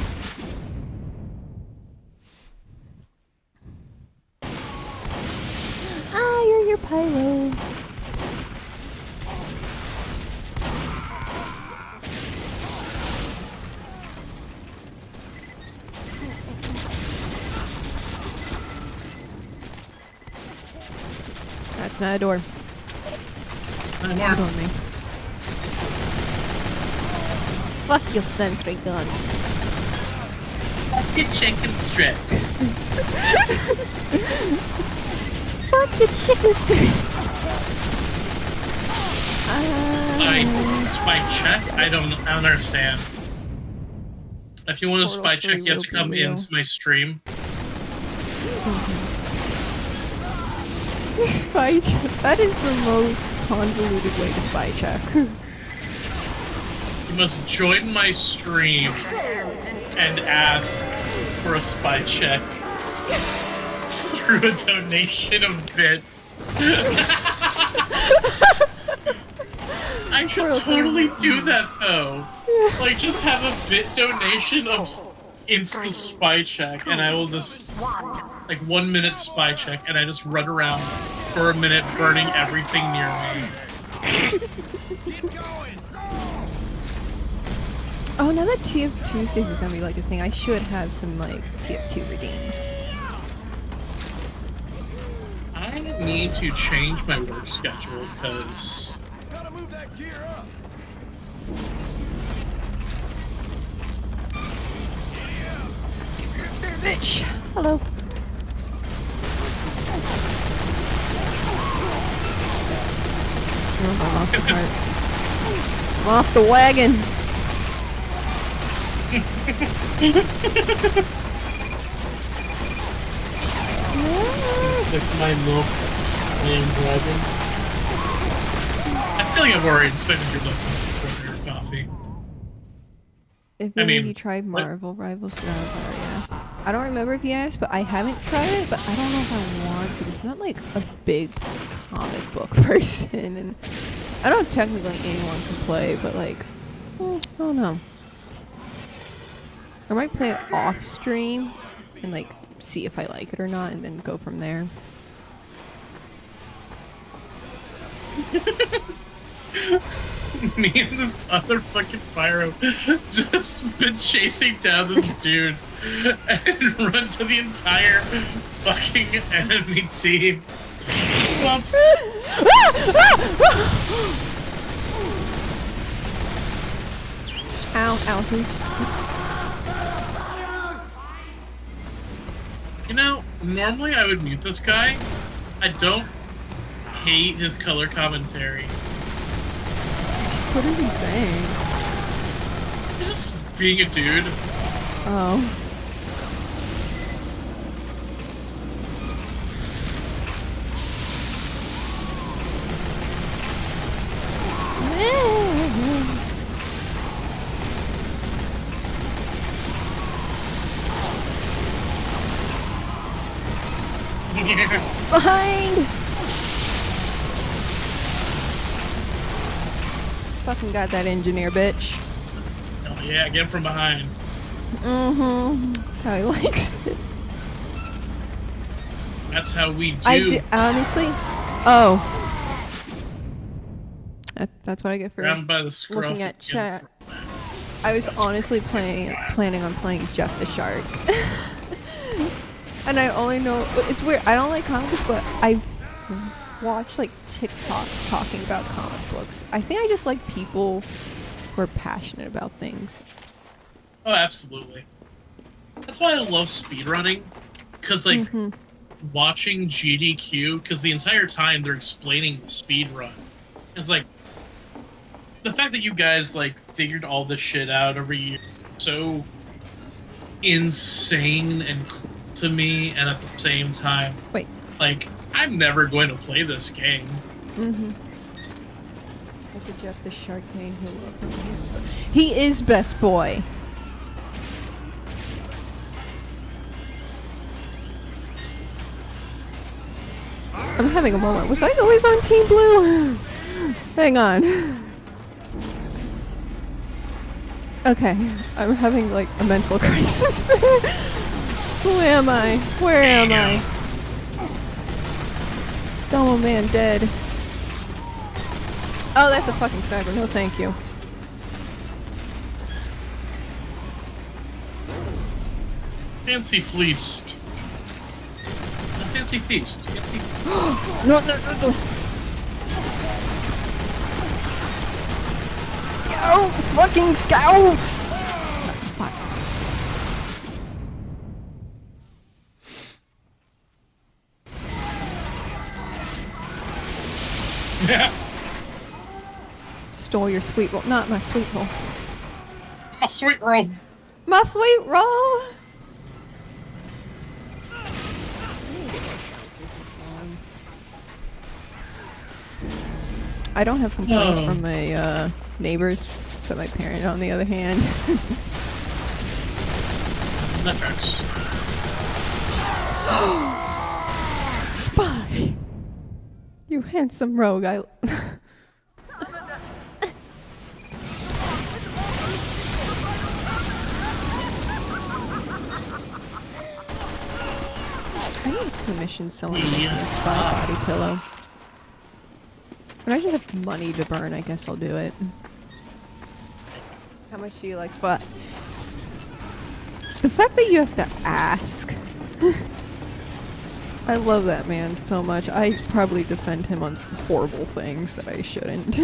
Ah, you're your pyro. That's not a door. No more. On me. Fuck your sentry gun. Get chicken strips. Fuck your chicken strips. Spy check? I don't understand. If you want to spy check, you have to come into my stream. Spy check. That is the most convoluted way to spy check. You must join my stream and ask for a spy check through a donation of bits. I should totally do that though. Like, just have a bit donation of insta spy check, and I will just like 1 minute spy check, and I just run around for a minute burning everything near me. Keep going. Oh, now that TF2 says is gonna be like a thing, I should have some like TF2 redeems. I need to change my work schedule because Gotta move that gear up. Bitch. Hello. I'm off the cart. I'm off the wagon. with my milk and dragon. I feel like I've already inspected your milk before your coffee. If I any of mean, you tried what- Marvel Rivals, no, I've already asked. I don't remember if you asked, but I haven't tried it, but I don't know if I want to. It's not like a big comic book person, and I don't technically anyone can play, but like, I don't know. I might play it off stream and like see if I like it or not, and then go from there. Me and this other fucking pyro just been chasing down this dude and run to the entire fucking enemy team. Whoops. Ow, ouchies. You know, normally I would mute this guy. I don't hate his color commentary. What is he saying? He's just being a dude. Oh. Behind! Fucking got that engineer, bitch. Oh yeah, get him from behind. Mm-hmm. That's how he likes it. That's how we do. I did, honestly. Oh. That's what I get for Grabbed by the scruff. looking at and chat. I was honestly planning on playing Jeff the Shark. And I only know, it's weird, I don't like comic books, but I watch like TikToks talking about comic books. I think I just like people who are passionate about things. Oh, absolutely. That's why I love speedrunning. Because, like, watching GDQ, because the entire time they're explaining the speedrun. It's like, the fact that you guys, like, figured all this shit out over years so insane and cool to me, and at the same time, Wait. like, I'm never going to play this game. Mm-hmm. That's a Jeff the Shark name. He is best boy. I'm having a moment. Was I always on Team Blue? Hang on. Okay, I'm having like a mental crisis. Who am I? Where am I? Domo man dead. Oh, that's a fucking sniper. No, thank you. Fancy fleece. A fancy feast. Fancy feast. No, no, no, no. Scout! Fucking scouts! Fuck. Yeah. Stole your sweet roll. Not my sweet roll. My sweet roll. My sweet roll! I don't have complaints from my neighbors, but my parent, on the other hand. That tracks. Spy! You handsome rogue, I need to commission someone to make me a spy body pillow. When I just have money to burn, I guess I'll do it. How much do you like spot? The fact that you have to ask. I love that man so much. I probably defend him on horrible things that I shouldn't.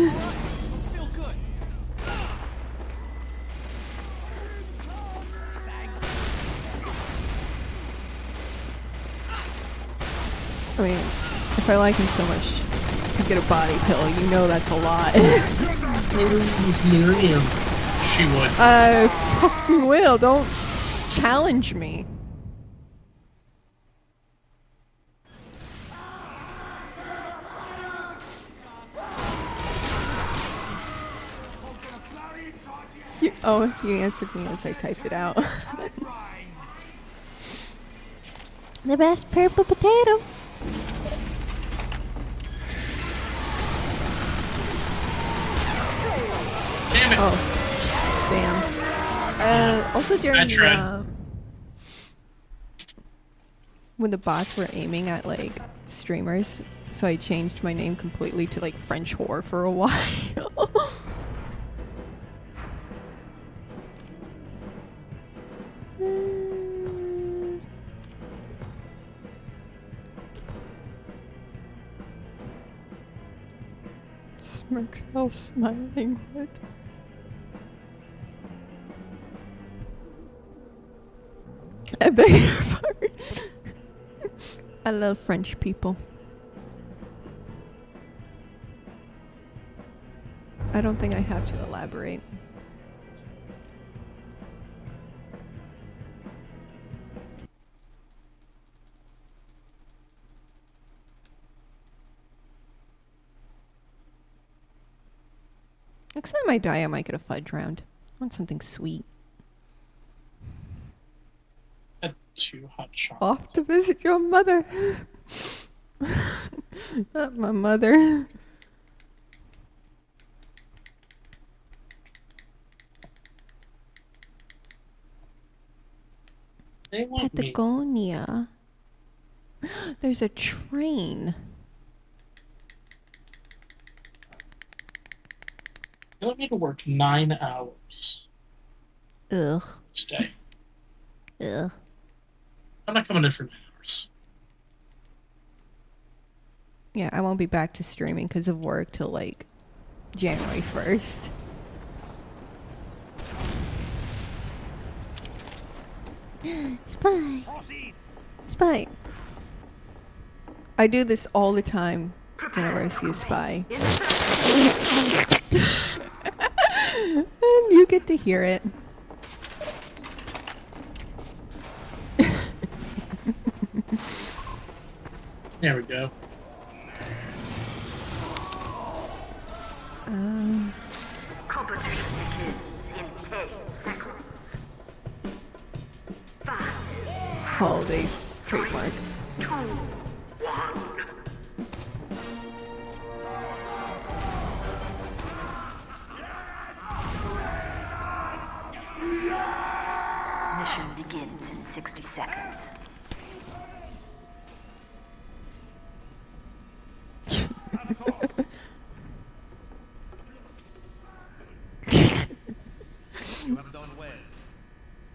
I mean, if I like him so much to get a body pillow, you know that's a lot. Miriam. She would. I fucking will. Don't challenge me. You answered me as I typed it out. The best purple potato. Damn it! Oh, damn. Also during when the bots were aiming at like streamers, so I changed my name completely to like French whore for a while. Smirks while smiling. What? I beg your pardon. I love French people. I don't think I have to elaborate. Next time I die, I might get a fudge round. I want something sweet. Too hot chocolate. Off to visit your mother. Not my mother. They want me. Patagonia. There's a train. They want me to work 9 hours. Ugh. Stay. Ugh. I'm not coming in for 9 hours. Yeah, I won't be back to streaming because of work till like January 1st. Spy. Spy. I do this all the time whenever I see a spy. And you get to hear it. There we go. Competition begins in 10 seconds. 5, Holidays trademark. 2, 1. Mission begins in 60 seconds.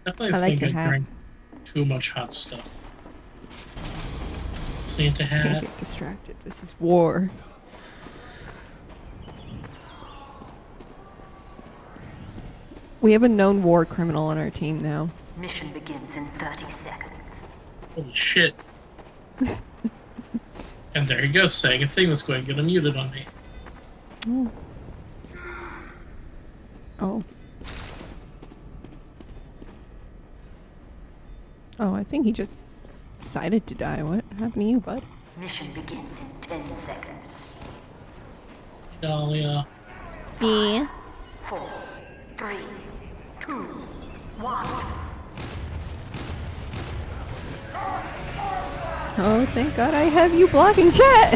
Definitely I like think your I hat. drank too much hot stuff. Santa Can't hat. get distracted. This is war. We have a known war criminal on our team now. Mission begins in 30 seconds. Holy shit. And there he goes, saying a thing that's going to get unmuted on me. Oh. Oh. Oh, I think he just decided to die. What happened to you, bud? Mission begins in 10 seconds. Dahlia. Yeah. 4, 3, 2, 1. Oh, thank God I have you blocking chat.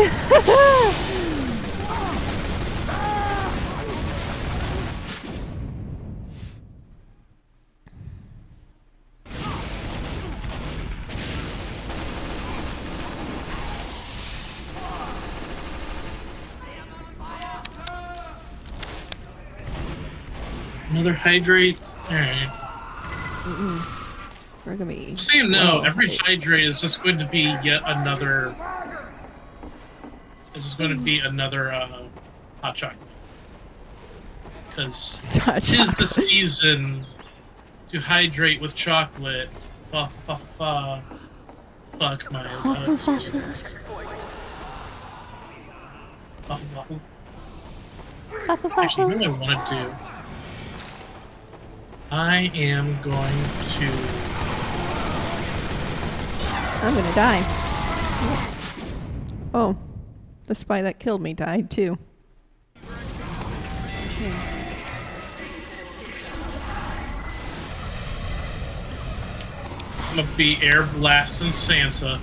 Another hydrate. Alright. We're gonna be. So you know, well, every hydrate is just going to be yet another. This is going to be another hot chocolate. Because Hot it is the chocolate. season to hydrate with chocolate. Fa fa fa fa. Fuck my nuts. Waffle, waffle. Actually, what I want to do, I am going to. I'm gonna die. Oh, the spy that killed me died too. I'm gonna be air blasting Santa.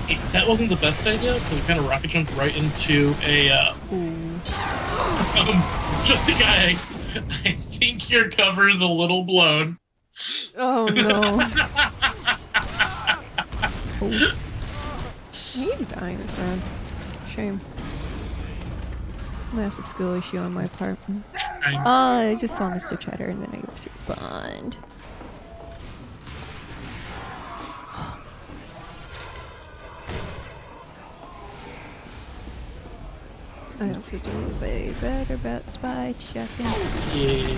Hey, that wasn't the best idea, but we kind of rocket jumped right into a just a guy. I think your cover is a little blown. Oh no. Oh. I hate dying this round. Shame. Massive skill issue on my part. I just saw Mr. Cheddar and then I respawned. I have to do way better about spy checking. Yeah,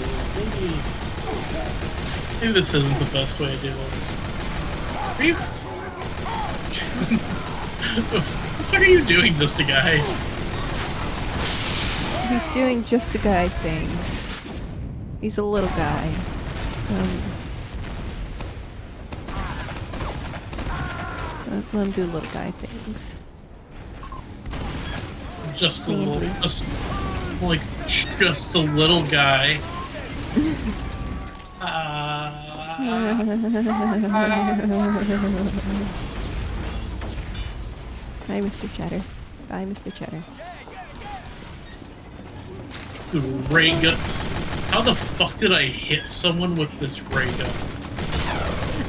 maybe this isn't the best way to do this. Are you? What are you doing, just a guy? He's doing just the guy things. He's a little guy. Let him do little guy things. Just a little, just a little guy. Hi, Mr. Cheddar. Bye, Mr. Cheddar. Ray gun. How the fuck did I hit someone with this ray gun?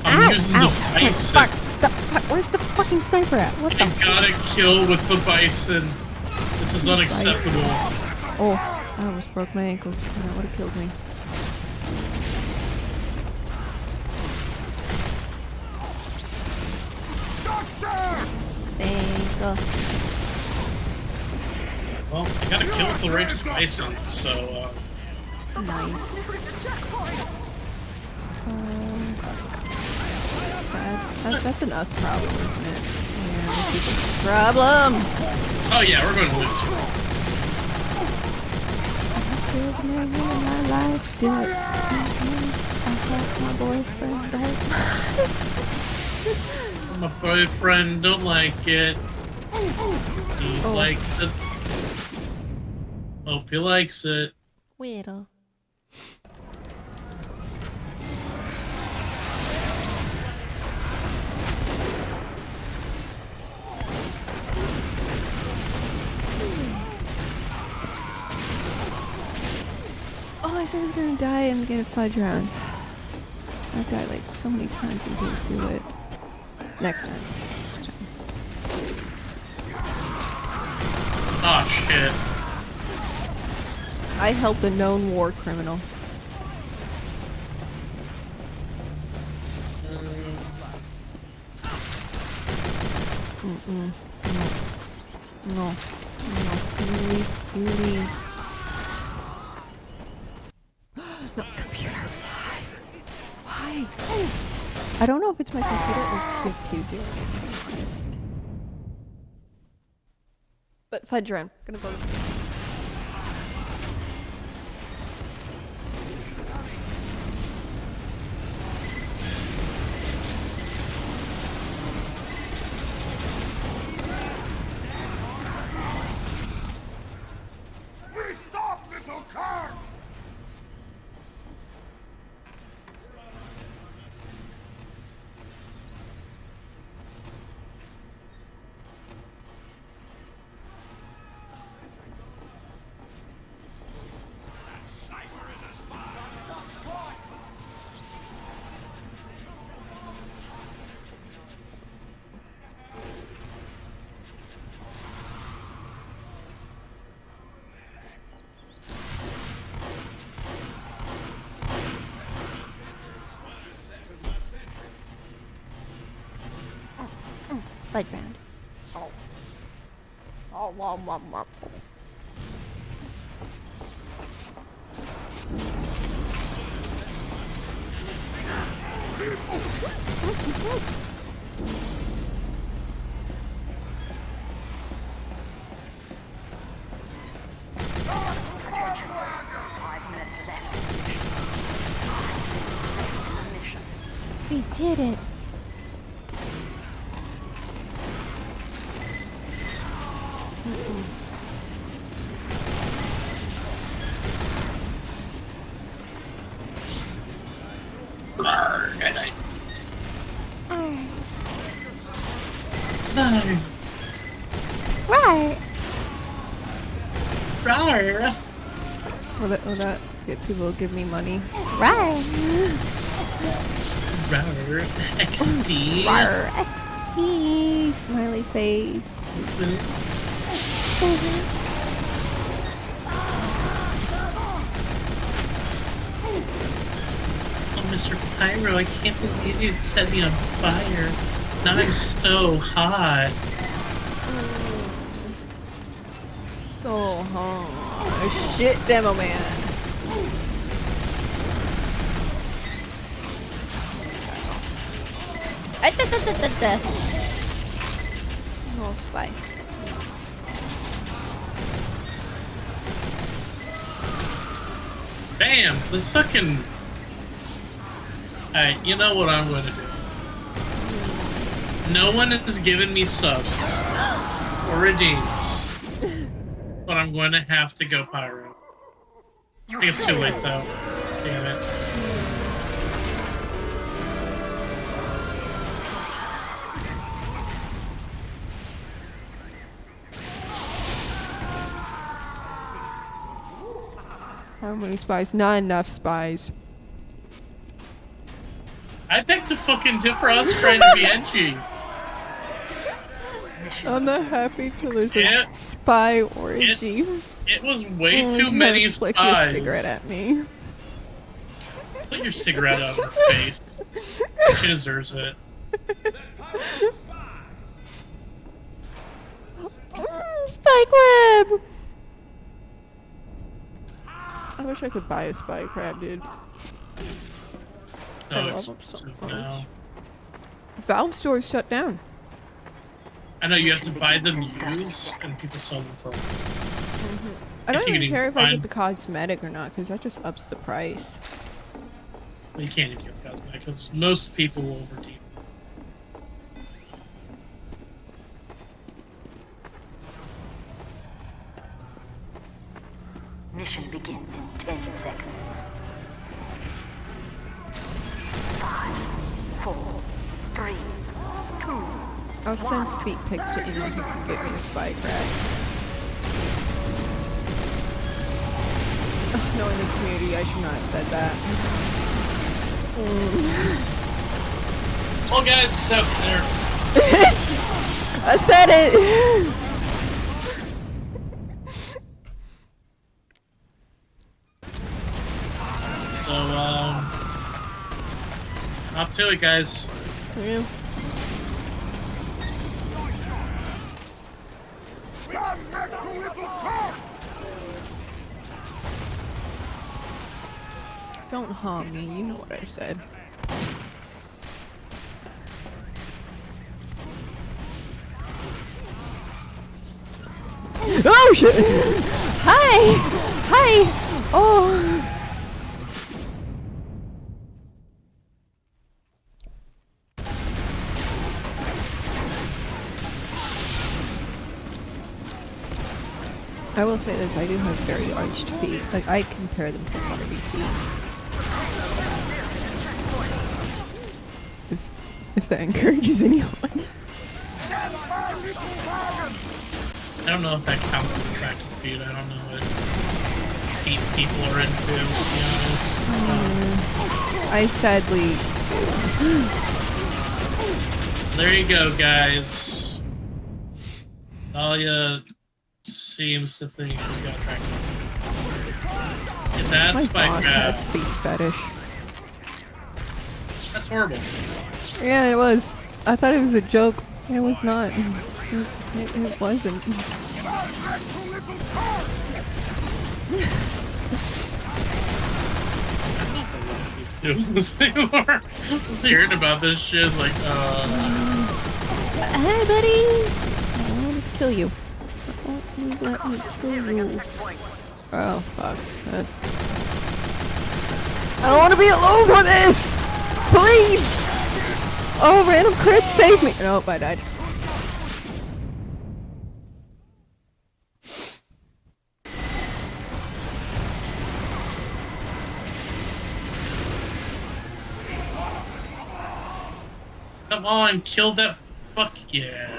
I'm using the bison. Stop! Where's the fucking sniper at? What the? I got a kill with the bison. This is unacceptable. Oh, I almost broke my ankles. That would have killed me. Thank God. Well, I got a kill with the righteous bison, so Nice. That's an us problem, isn't it? Yeah, this is a problem. oh yeah, we're going to lose. My life, do it. I help my boyfriend, My boyfriend don't like it. He likes it. Hope he likes it. Whittle. Oh, I said I was gonna die and get a fudge round. I've died like so many times and didn't do it. Next time. Oh shit. I helped a known war criminal. Mm-mm. No. You leave. No, computer. Why? I don't know if it's my computer or TF2 doing it. But fudge run. Gonna go. Stop, little cart! Light band. Oh, womp. did it. No. Right. Rawr. Will that get people to give me money? Right. Rawr. XD. Rawr. XD. Smiley face. Oh, Mr. Pyro, I can't believe you set me on fire. Now I'm so hot. So hot. Shit, demo man. Oh, spy. Bam! This fucking... Alright, you know what I'm gonna do. No one has given me subs or redeems, but I'm going to have to go pyro. I think it's too late though. Damn it. How many spies? Not enough spies. I picked a fucking different trying to be edgy. I'm not happy to lose Yeah. a spy orgy. It was way Oh, too many yes, flick your spies. cigarette at me. Put your cigarette out of her face. She deserves it. Spike web! I wish I could buy a spike crab, dude. I No, love it's them so much. now. Valve store is shut down. I know you have to buy them used, and people sell them for. I don't If you even can care if I find- get the cosmetic or not, because that just ups the price. Well, you can't even get the cosmetic because most people will redeem. Mission begins in 10 seconds. 5, 4, 3, 2. I'll send feet pics to anyone who can get me a spike crab. Knowing this community, I should not have said that. Well, guys, it's out there. I said it! So, up to it, guys. Yeah. Stand next to little cock! Don't harm me, you know what I said. Oh shit! Hi! Hi! Oh! I will say this, I do have very arched feet. Like, I compare them to Barbie feet. If that encourages anyone. I don't know if that counts as attractive feet. I don't know what feet people are into, to be honest. So. I sadly There you go, guys. Dahlia seems to think she's got attractive feet. Get that my spike boss grab. had feet fetish. That's horrible. Yeah, it was. I thought it was a joke. It was not. It wasn't. Doing this anymore. Just hearing about this shit is like, Hey, buddy! I want to kill you. Let me kill you. Oh, fuck. I don't want to be alone for this! Please! Oh, random crit, save me! Nope, I died. Come on, kill that fuck yeah.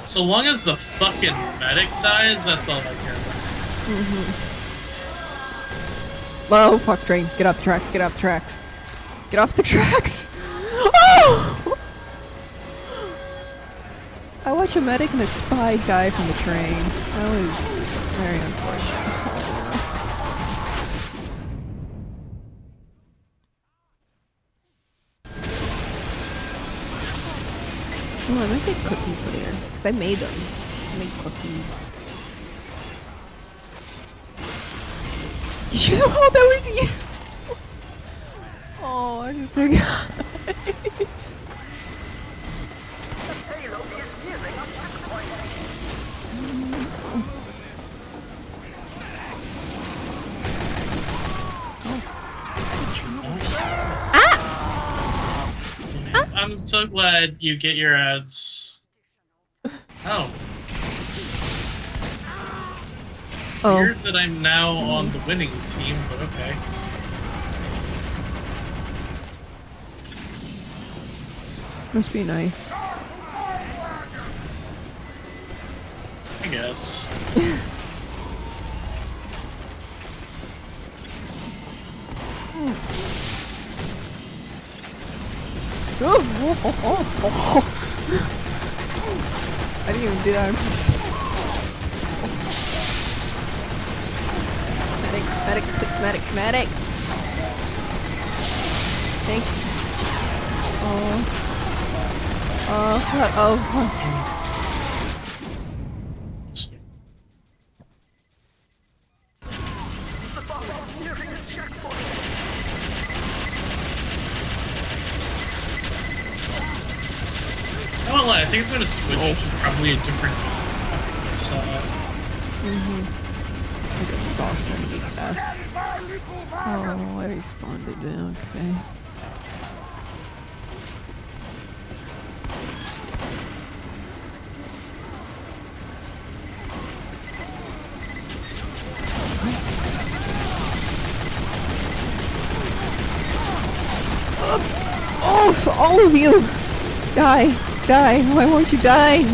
So long as the fucking medic dies, that's all I care about. Whoa, fuck train. Get off the tracks, get off the tracks. Get off the tracks! Oh! I watched a medic and a spy die from the train. That was very unfortunate. Oh, I might make cookies later. Because I made them. I made cookies. Oh, that was you! Oh, I just think... I'm so glad you get your ads. Oh. Oh. Weird that I'm now on the winning team, but okay. Must be nice. I guess. I didn't even do that on purpose. Medic. Thank you. Oh. I won't lie, I think I'm gonna switch to probably a different game after this. I just saw so many deaths. Oh, I responded. Okay. Oh, for all of you! Die! Why won't you die?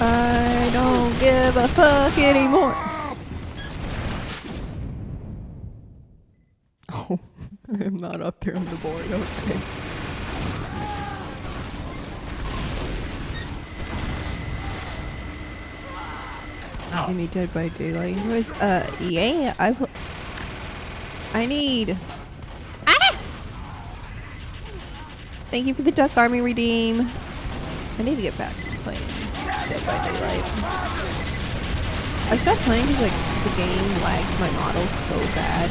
I don't give a fuck anymore. Oh, I am not up there on the board, okay. Oh. Enemy Dead by Daylight. Yeah, I need... Ah! Thank you for the Duck Army redeem. I need to get back to playing Dead by Daylight. I stopped playing because, like, the game lags my models so bad.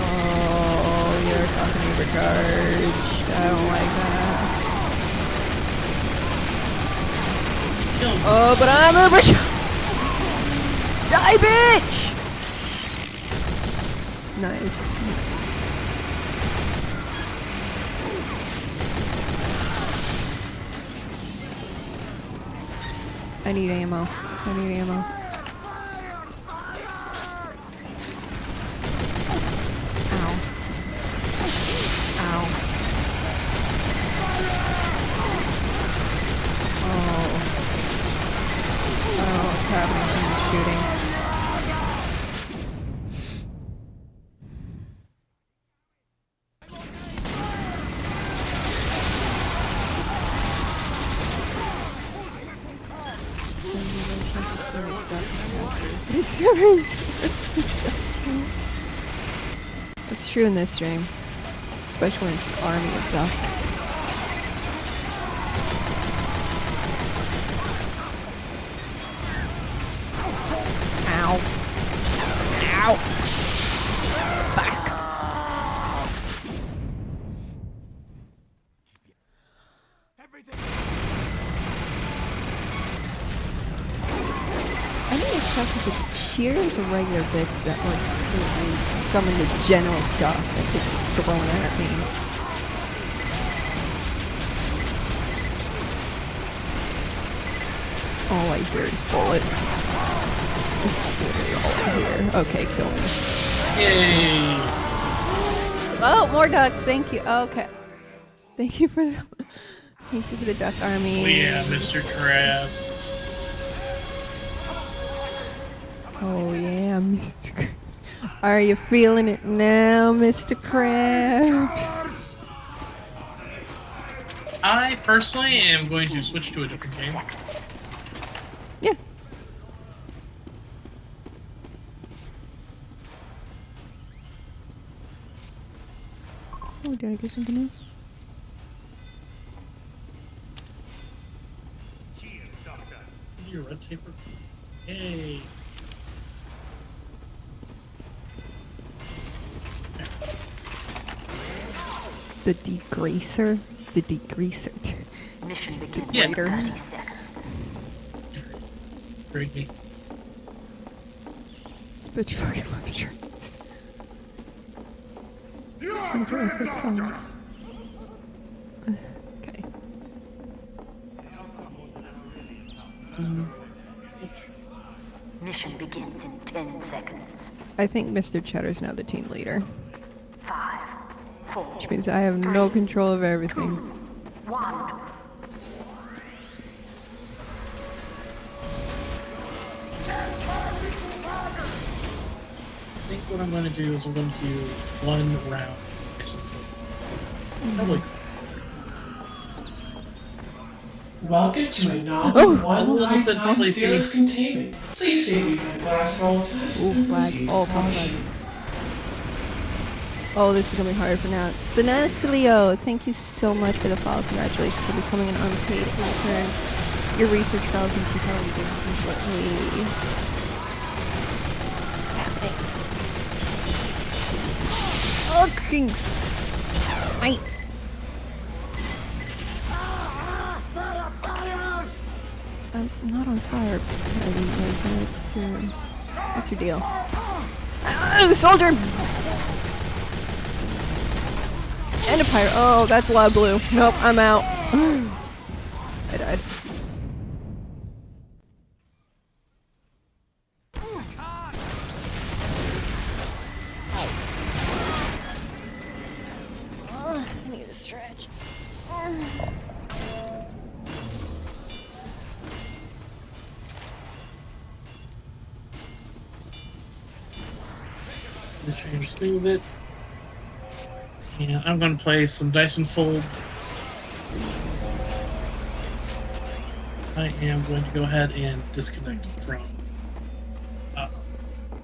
Oh, you're talking overcharged. I don't like that. Oh, but I'm overcharged! Die, bitch! Nice. I need ammo. Ow. Oh, what's happening? Someone's shooting. It's true in this stream, especially when it's an army of ducks. Ow. Back. test if it's shears or regular bits that like summon the general duck that gets thrown at me. All I hear is bullets. It's literally all I hear. Okay, kill me. Yay! Oh, more ducks. Thank you. Okay. Thank you for the. Thank you for the duck army. Oh yeah, Mr. Krabs. Oh yeah, Mr. Krabs. Are you feeling it now, Mr. Krabs? I personally am going to switch to a different game. Yeah. Oh, did I get something new? Your red taper. Yay! The degreaser? The degreaser. Mission begins Yeah. in 30 seconds. Great me. But you fucking love strings. You're I do like good songs. Okay. Mission begins in 10 seconds. I think Mr. Cheddar's now the team leader. 5, 4, Which means I have no control of everything. 1. I think what I'm going to do is I'm going to do one round. Probably. Welcome to Anomaly Oh! A little bit sleepy. 1.90's containment. Please stay behind glass for all time. Ooh, flag. Oh, flag. Oh, this is gonna be hard for now. Sinacilio, thank you so much for the follow. Congratulations for becoming an unpaid intern. Your research files and compelling games completely. What's happening? Oh, kings! I. I'm not on fire, buddy. Like, what's your deal? Ah, soldier! And a pirate. Oh, that's a lot of blue. Nope, I'm out. I died. I need to stretch. Change the speed a bit. Yeah, I'm going to play some Dyson Fold. I am going to go ahead and disconnect from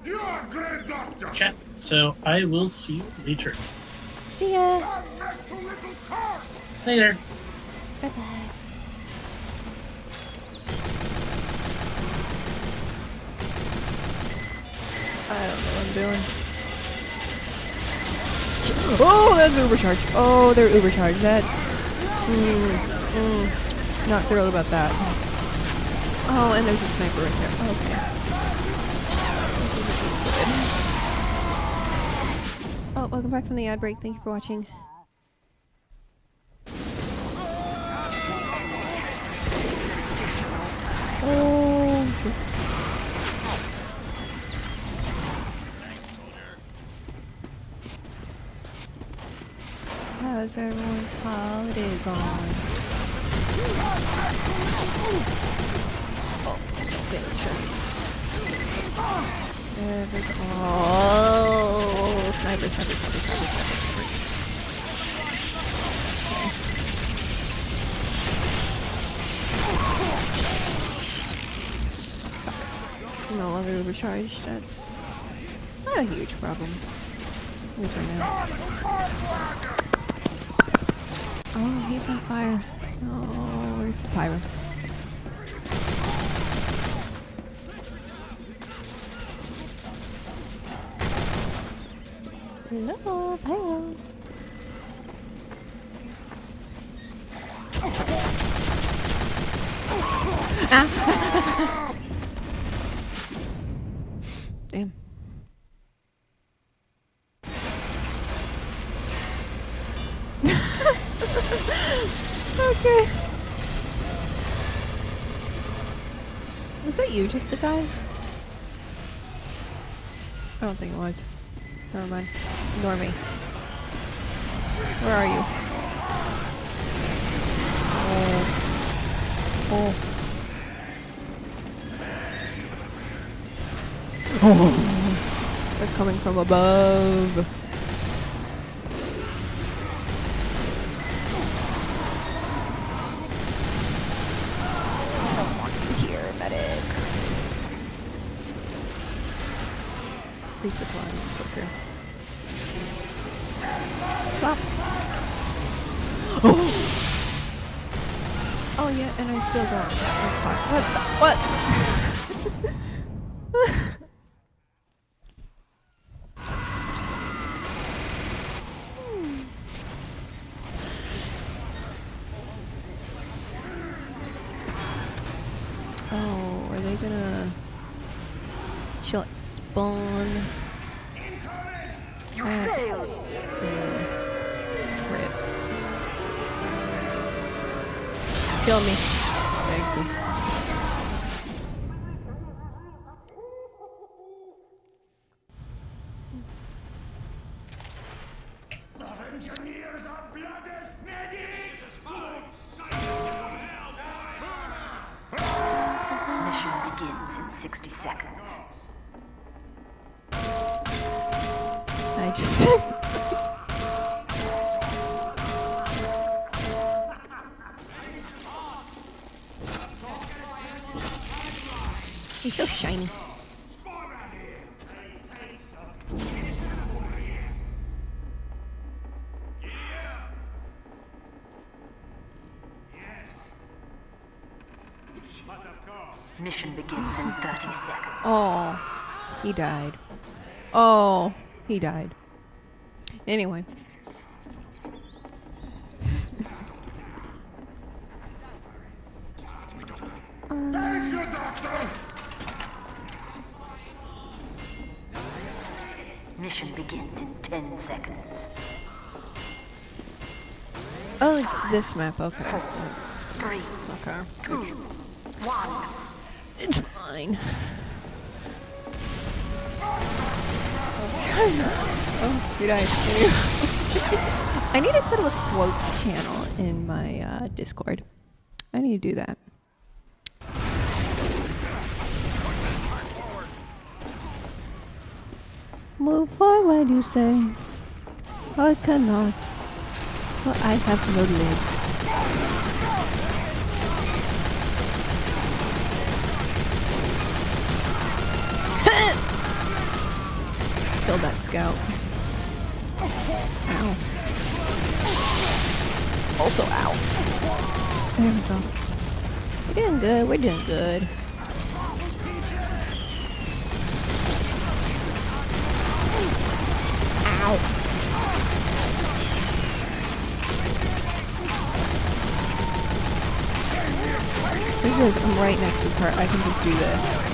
You're a great doctor. chat. So I will see you later. See ya. Not next to little car. Later. Bye bye. I don't know what I'm doing. Oh, that's overcharged. Oh, they're overcharged. That's not thrilled about that. Oh, and there's a sniper right there. Okay. Oh, welcome back from the ad break. Thank you for watching. Oh. How's everyone's holiday gone? Oh, okay, insurance. Oh, sniper. No longer overcharged. That's not a huge problem. At least right now. Oh, he's on fire. Oh, where's the pyro? Hello, pyro. Ah. Damn. Okay. Was that you just to die? I don't think it was. Never mind. Ignore me. Where are you? Oh. Oh. They're coming from above. I don't want you here, medic. Resupply quicker. Stop. Oh! Oh yeah, and I still don't. What? Oh, are they gonna chill at spawn? Rip. Kill me. Thank you. The engineers are bloody medics! Mission begins in 60 seconds. I just... He's so shiny. Mission begins in 30 seconds. Oh, he died. Oh, he died. Anyway. Thank you, Doctor! Mission begins in 10 seconds. Oh, it's this map. Okay. It's, 3, okay. 2, 1. It's fine. Oh, you died. I need to set up a quotes channel in my Discord. I need to do that. Move forward, you say. I cannot. For I have no legs. Kill that scout. Ow. Also, ow. There we go. We're doing good. We're doing good. Ow. Because I'm right next to her, I can just do this.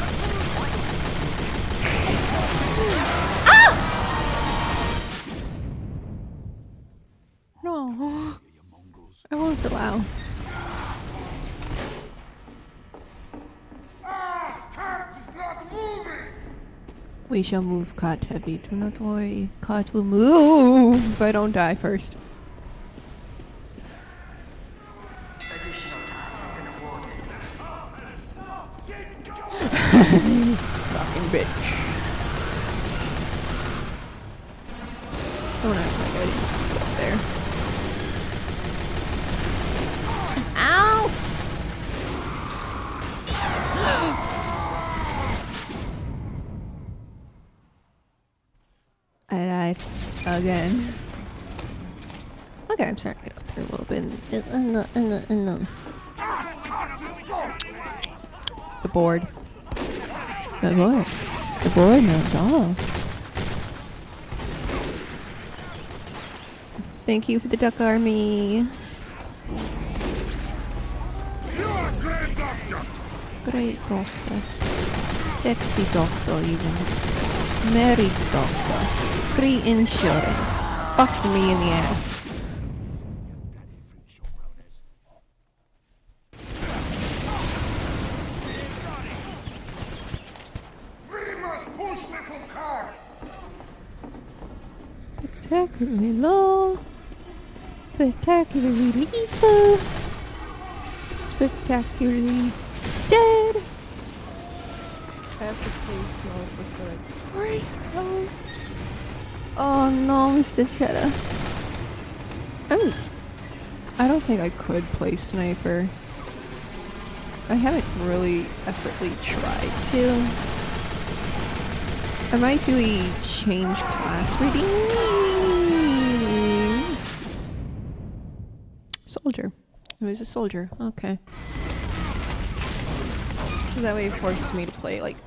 No, I won't allow. Cat is not moving! We shall move, Cot Heavy. Do not worry. Cot will move if I don't die first. Additional time has been awarded. Fucking bitch. Don't act like I didn't see you up there. Ow! I died again. Okay, I'm starting to get up here a little bit. The board. The board. The board knows all. Thank you for the duck army. You're a great doctor! Great doctor. Sexy doctor even. Married doctor. Free insurance. Fucked me in the ass. We must push, little car. Spectacularly low. Spectacularly lethal. Spectacularly dead. I have to play slow before I Oh no, Mr. Cheddar. I don't think I could play sniper. I haven't really effortly tried to. I might do a change class reading. Soldier. It was a soldier. Okay. So that way it forces me to play like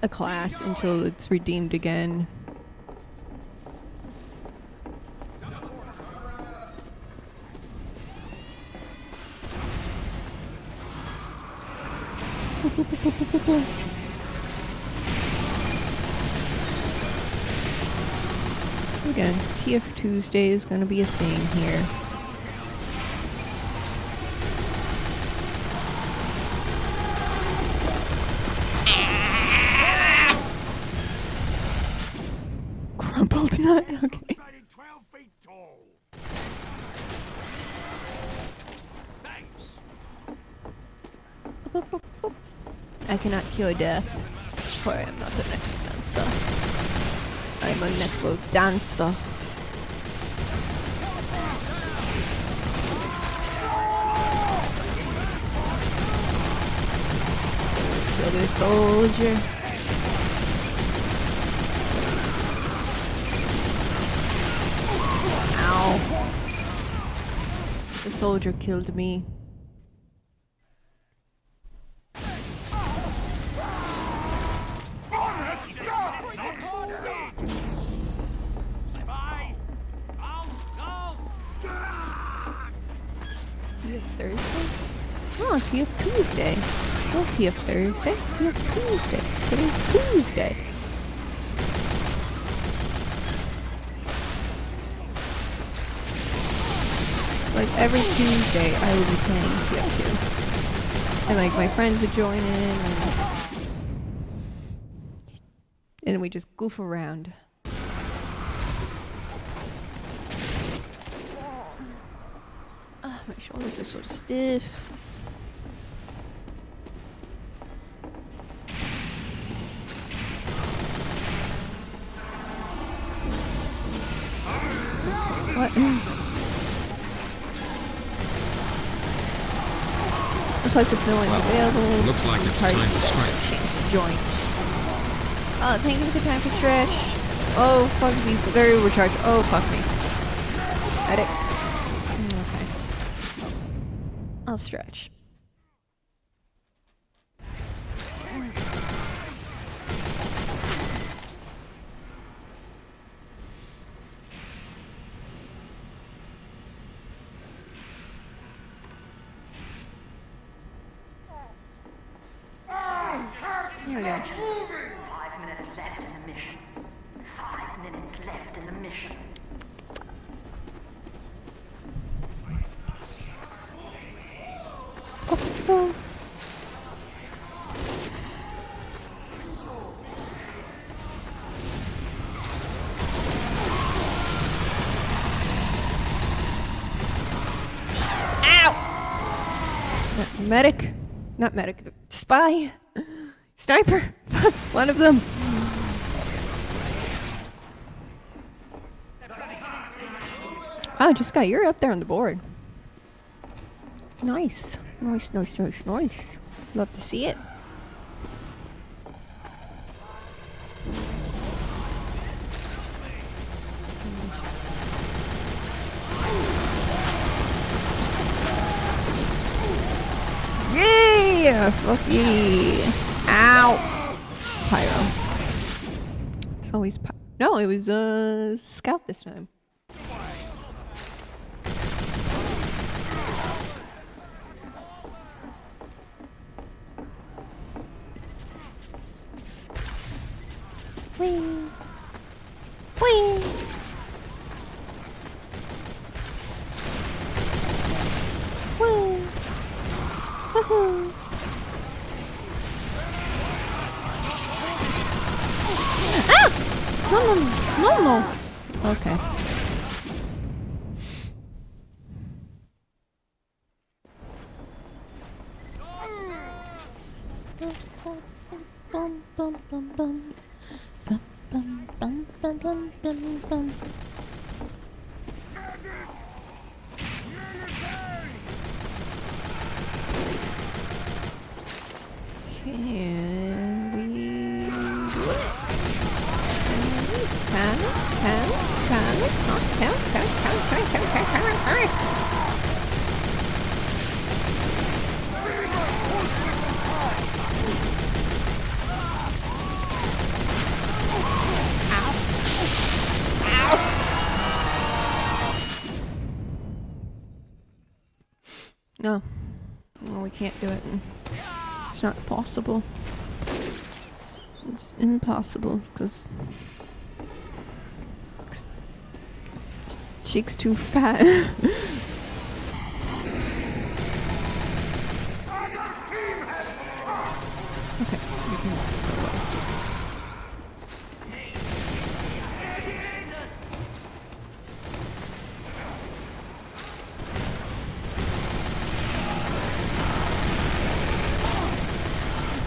a class until it's redeemed again. Again, TF Tuesday is gonna be a thing here. Crumpled nut? Okay. 12 feet tall. Thanks. I cannot cure death, for I am not a necrodancer. I am a necrodancer. Kill this soldier. Ow. The soldier killed me. TF Thursday? Oh, TF Tuesday. Oh, TF Thursday. TF Tuesday. Today's Tuesday. Like every Tuesday I would be playing TF2. And like my friends would join in and we just goof around. My shoulders are so stiff. What? Plus, if no one's available, looks like it's time to stretch. Chance to join. Oh, thank you for the time for stretch. Oh, fuck these. They're overcharged. Oh, fuck me. Edit. Okay. I'll stretch. Here we go. 5 minutes left in the mission. 5 minutes left in the mission. Oh. Ow! Medic. Not medic. Spy. Sniper. One of them. Oh, just got you're up there on the board. Nice. Nice. Love to see it. Yeah! Fuck yeah! Ow! Pyro. It's always no, it was scout this time. Whee! Whee! Whee! Woohoo! Ah! No. Okay. Bum, bum, bum, bum. Bum, bum, bum, bum, bum, bum, bum. Can we do it? No. No, we can't do it. It's not possible. It's impossible because Cheek's too fat. Okay, we can go away.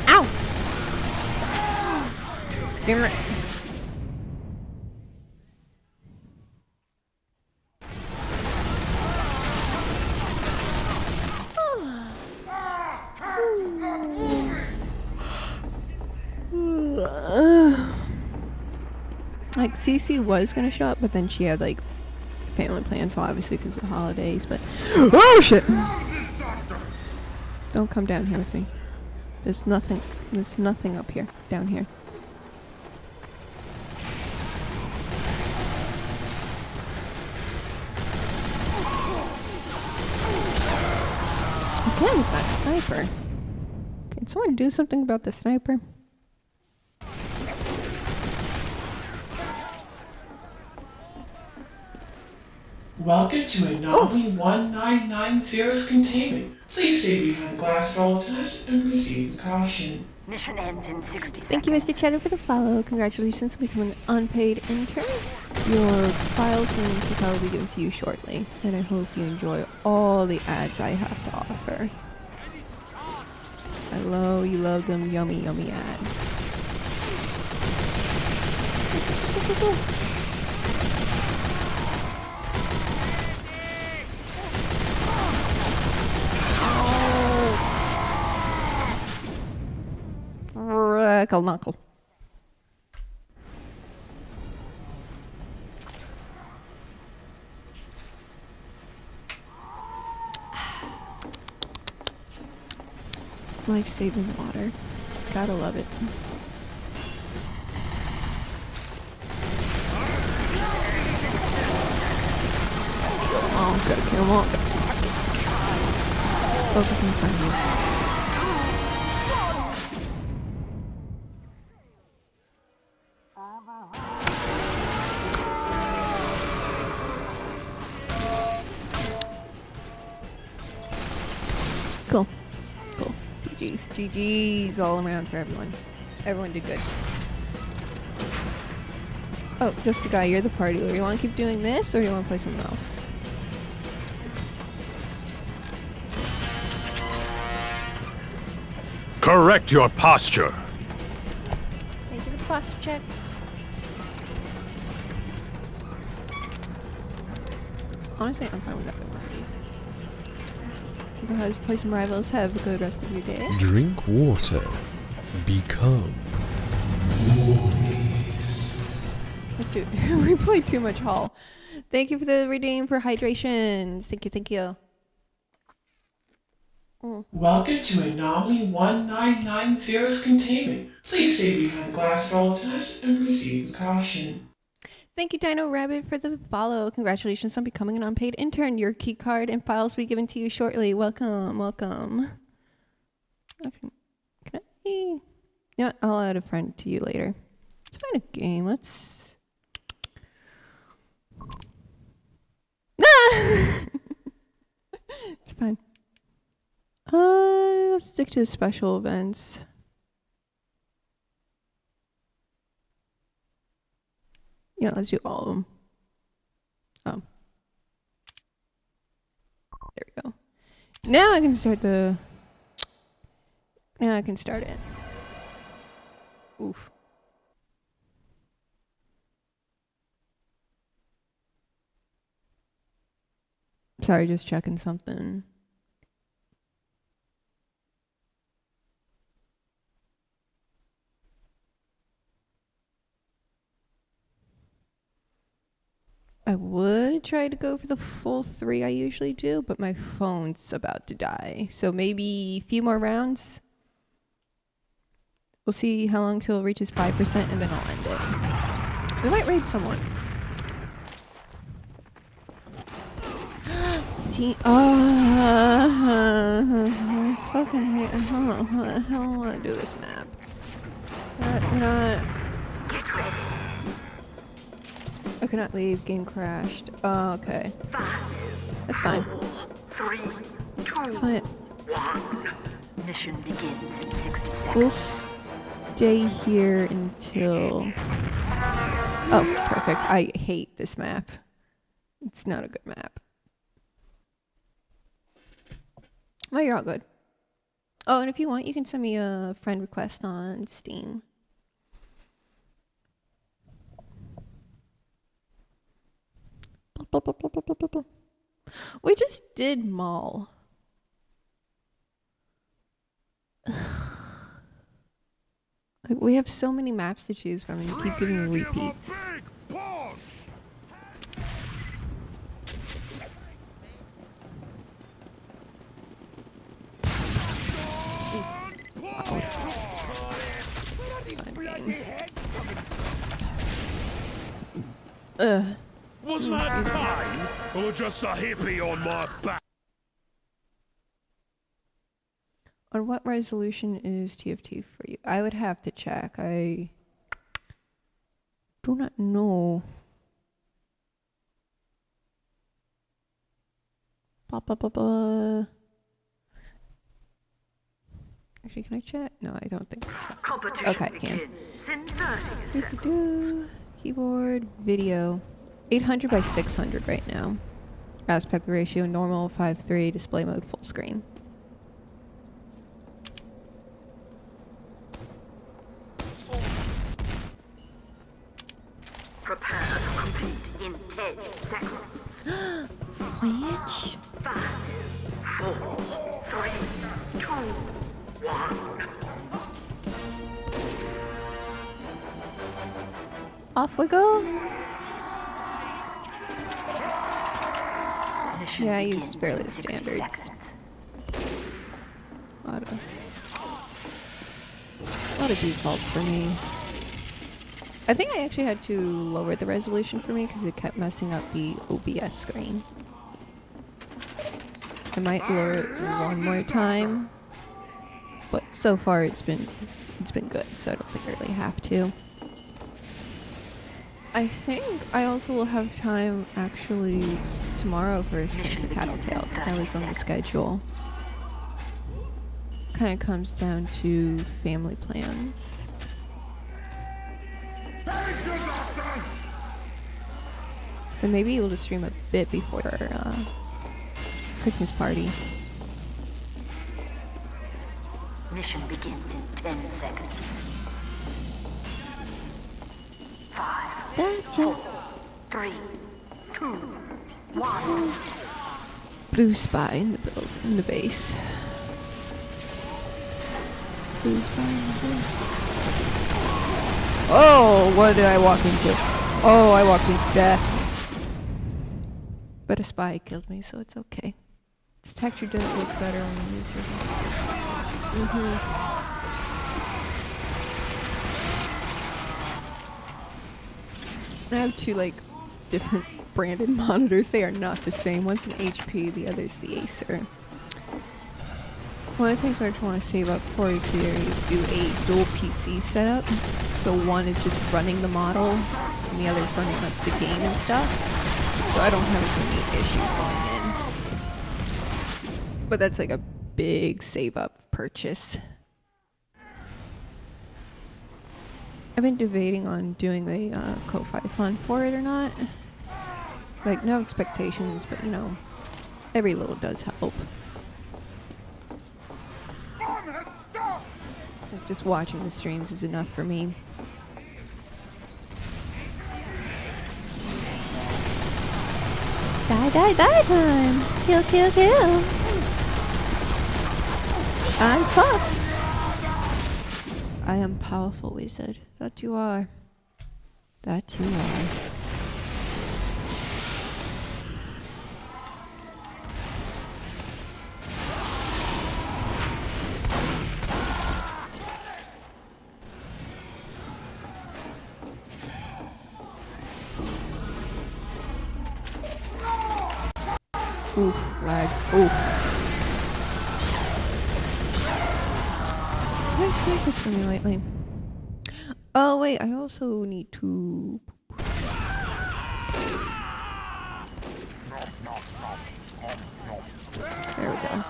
Ow! Damn it. Like, Cece was gonna show up, but then she had, like, family plans, so obviously because of the holidays, but... Oh, shit! Don't come down here with me. There's nothing up here, down here. Again with that sniper. Can someone do something about the sniper? Welcome to Anomaly 1990's containment. Please stay behind the glass wall test and proceed with caution. Mission ends in 60 seconds. Thank you, Mr. Cheddar, for the follow. Congratulations on becoming an unpaid intern. Your files and tutorial will be given to you shortly, and I hope you enjoy all the ads I have to offer. Hello, you love them yummy, yummy ads. Freckle knuckle. Life-saving water. Gotta love it. Come on, gotta kill him all. Focus on front of you. Cool. Cool. GG's. GG's all around for everyone. Everyone did good. Oh, just a guy, you're the party leader. You want to keep doing this, or you want to play something else? Correct your posture. Thank you for the posture check. Honestly, I'm fine with that. Keep your house, play some rivals. Have a good rest of your day. Drink water. Become. Dude, we played too much Hall. Thank you for the redeem for hydrations. Thank you, thank you. Welcome to Anomaly 1990's containment. Please stay behind the glass wall test and proceed with caution. Thank you, Dino Rabbit, for the follow. Congratulations on becoming an unpaid intern. Your key card and files will be given to you shortly. Welcome, welcome. Okay. Can I? You know what? I'll add a friend to you later. Let's find a game. Let's. Ah! It's fine. Let's stick to the special events. Yeah, let's do all of them. Oh. There we go. Now I can start the... Now I can start it. Oof. Sorry, just checking something. I would try to go for the full 3 I usually do, but my phone's about to die. So maybe a few more rounds. We'll see how long till it reaches 5% and then I'll end it. We might raid someone. See, I fucking hate it. I don't want to do this map. We're not. Get ready. I cannot leave. Game crashed. Oh, okay. 5, That's fine. 4, 3, 2, Fine. 1. Mission begins in 60 We'll seconds. stay here until... Oh, perfect. I hate this map. It's not a good map. Well, you're all good. Oh, and if you want, you can send me a friend request on Steam. We just did Mall. Like, we have so many maps to choose from, and you keep giving me repeats. Ugh. Was that time? Or just a hippie on my back? On what resolution is TF2 for you? I would have to check. I do not know. Actually, can I check? No, I don't think. Competition Okay, I can. begins in 30 seconds. Keyboard, video. 800 by 600 right now. Aspect ratio, normal, 5:3, display mode, full screen. Prepare to complete in 10 seconds. Which? 5, 4, 3, 2, 1. Off we go. Mission Yeah, I begins use fairly in 60 standards. seconds. A lot of defaults for me. I think I actually had to lower the resolution for me because it kept messing up the OBS screen. I might lower it one more time, but so far it's been good, so I don't think I really have to. I think I also will have time actually tomorrow for a stream Tattletale because I was on the schedule. Kind of comes down to family plans. So maybe we'll just stream a bit before our Christmas party. Mission begins in 10 seconds. 5, That's 4, it. 3, 2, 1. Blue spy in the base. Blue spy in the base. Oh, what did I walk into? Oh, I walked into death. But a spy killed me, so it's okay. This texture does look better when you use it. I have two like different branded monitors. They are not the same. One's an HP, the other's the Acer. One of the things I want to save up for is to do a dual PC setup. So one is just running the model, and the other is running like the game and stuff. So I don't have as many issues going in. But that's like a big save up purchase. I've been debating on doing a Ko-Fi fund for it or not. Like, no expectations, but you know, every little does help. Like, just watching the streams is enough for me. Die time! Kill, kill, kill! I'm fucked! I am powerful wizard. That you are. That you are. Oof, lag. Oof. It's nice snipers for me lately. Oh wait, I also need to... There we go.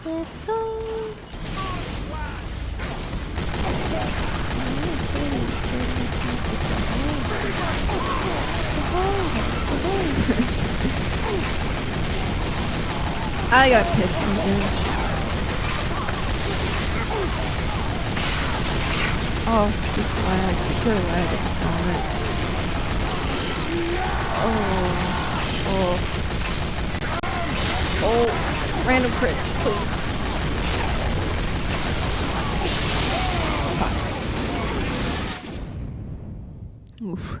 Let's go. I got pissed on this. Oh, just lag. Pure lag at this moment. Oh, random crits, please. Oof.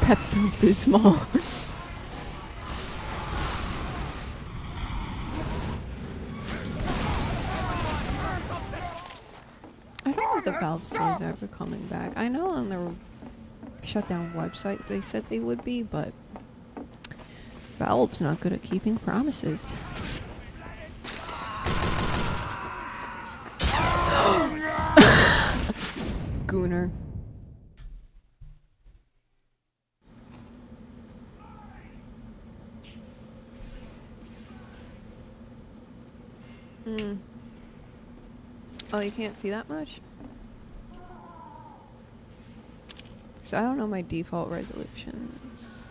Pepto-Bismol. I don't know if the Valve store is ever coming back. I know on their shutdown website they said they would be, but Valve's not good at keeping promises. Gooner. Oh, you can't see that much? So I don't know my default resolutions.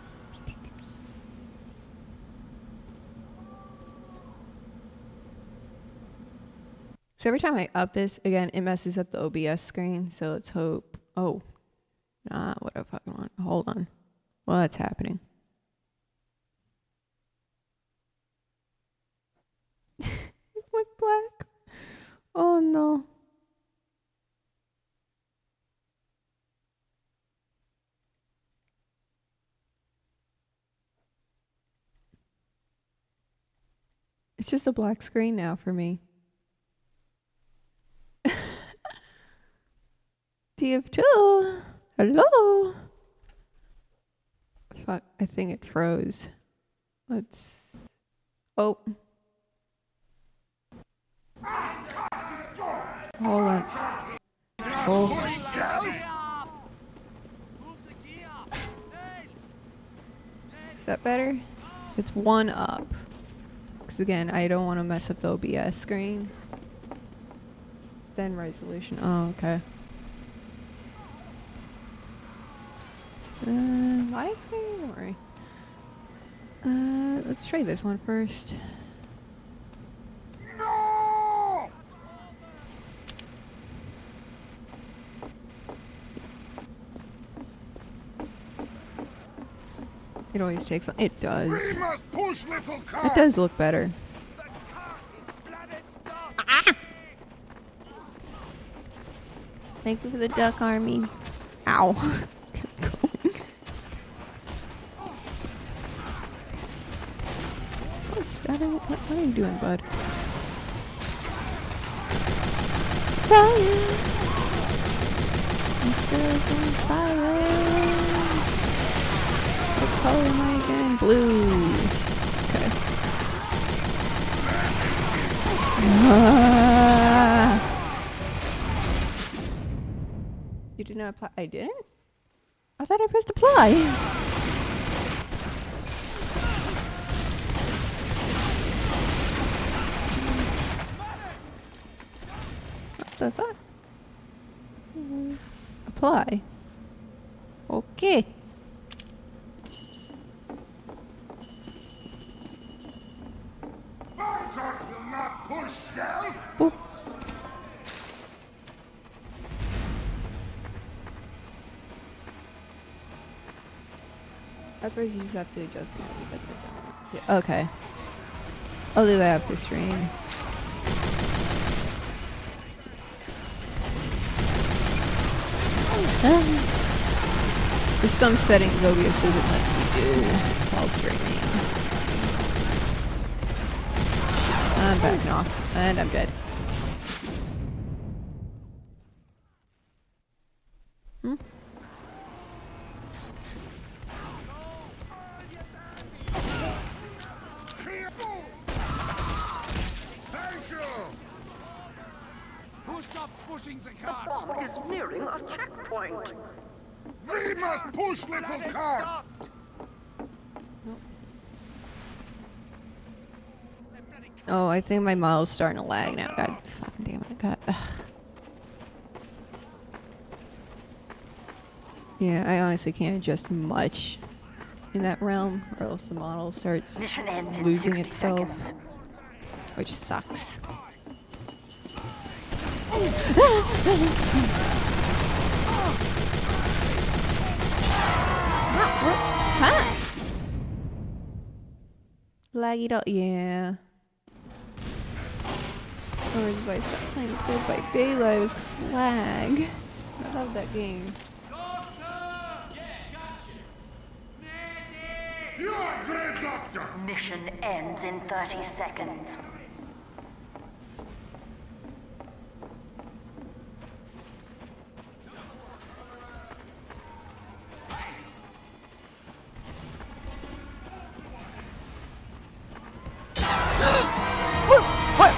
So every time I up this, again, it messes up the OBS screen. So let's hope. Oh, not what I fucking want. Hold on. What's happening? It went black. Oh no. It's just a black screen now for me. TF2. Hello. Fuck, I think it froze. Let's... Oh. Hold on. Oh. Is that better? It's one up. Because again, I don't want to mess up the OBS screen. Then resolution. Oh, okay. Light screen? Don't worry. Let's try this one first. No! It always takes. It does. We must push, little car. It does look better. Thank you for the duck army. Ow. What are you doing, bud? fire. Instill's on fire. What color am I again? Blue. Okay. You did not apply. I didn't? I thought I pressed apply. What the fuck? Apply. Okay. Bartok will not push self. Boop. At first you just have to adjust the okay. I'll do that after stream. There's some settings OBS doesn't let me do while streaming. I'm backing off, and I'm dead. Is nearing a checkpoint. We must push, little car. Oh, I think my model's starting to lag now. God fucking damn it. God. Ugh. Yeah, I honestly can't adjust much in that realm, or else the model starts Mission ends in losing 60 itself, seconds. which sucks. Huh? Laggy dot, yeah. Or if I start playing Dead by Daylight, it's lag. I love that game. You are great doctor. Mission ends in 30 seconds. What?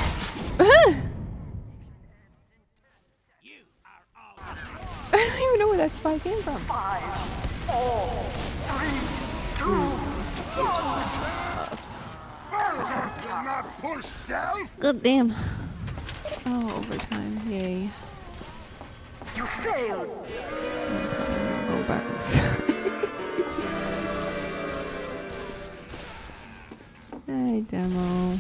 I don't even know where that spy came from. 5, 4, 3, 2. Bartok will not push self. God damn. Oh, overtime. Yay. You failed. Go backwards. Hi, Demo.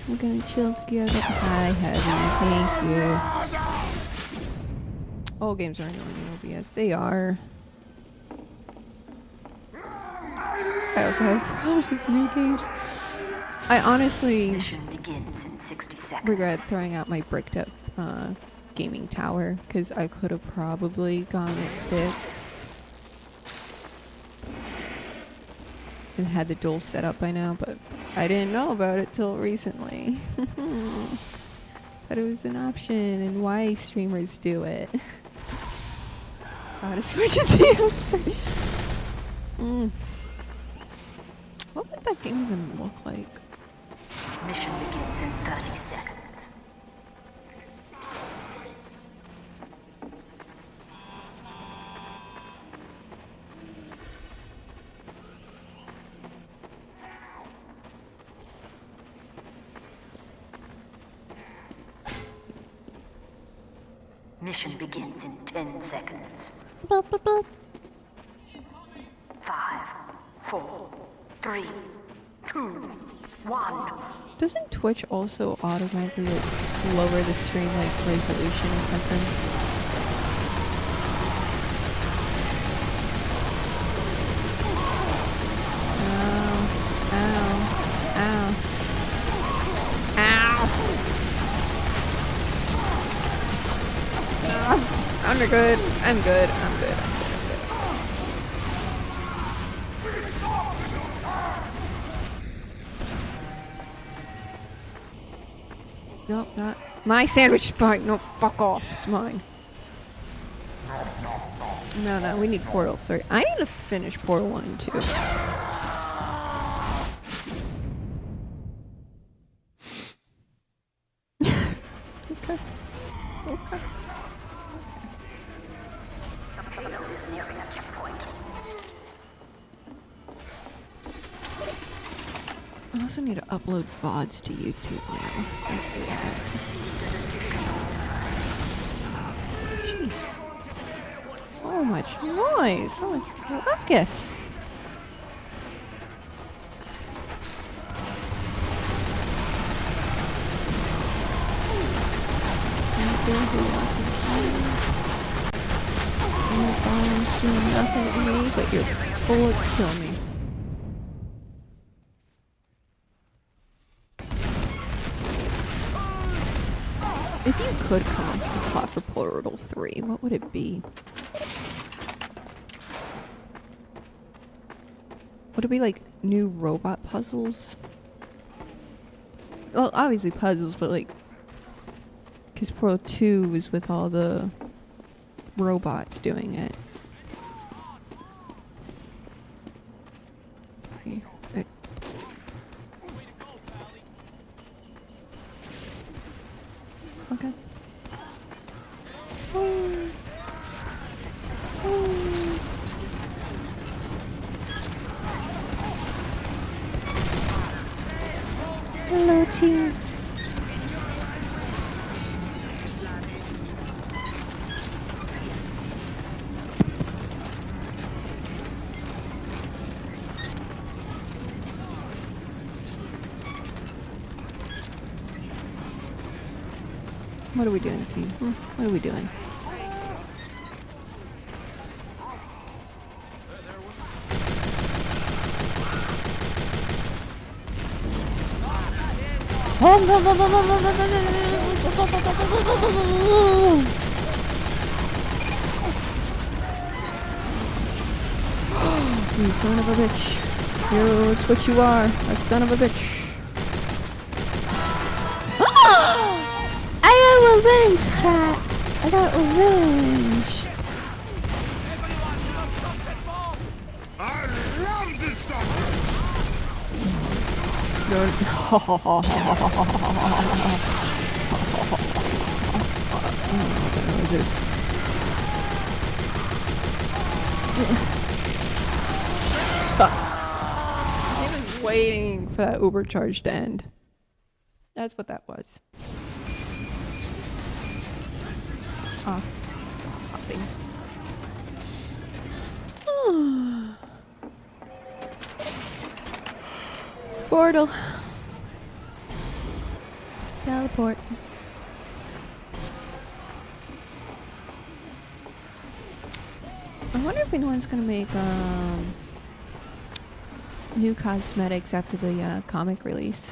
We're gonna chill together. Hi, Heavy. Thank you. All games are annoying in OBS. They are. I also have problems with new games. I honestly Mission begins in 60 seconds. regret throwing out my bricked up gaming tower because I could have probably gone it fixed and had the dual set up by now, but I didn't know about it till recently. But it was an option, and why streamers do it. How to switch it to you. What would that game even look like? Mission begins in 30 seconds. Mission begins in 10 seconds. Boop, boop, boop. 5, 4, 3, 2, 1. Doesn't Twitch also automatically like, lower the stream like resolution or something? Ow. Ow. Ow. Ow. I'm good. I'm good. I'm good. Nope, not my sandwich spike. No, fuck off. It's mine. No, we need Portal 3. I need to finish Portal 1 and 2. Okay. Okay. Is nearing a checkpoint. I also need to upload VODs to YouTube now. Jeez. So much noise, so much ruckus. Your bombs doing nothing to me, but your bullets kill me. If you could come up with a plot for Portal 3, what would it be? Would it be like new robot puzzles? Well, obviously puzzles, but like... Because Portal 2 was with all the robots doing it. Okay. Hello, team. What are we doing, team? What are we doing? You son of a bitch. It's what you are. A son of a bitch. Revenge, chat. I got revenge. I love this stuff. I was waiting for that Uber charge to end. That's what that was. Hopping. Portal. Teleport. I wonder if anyone's gonna make new cosmetics after the comic release.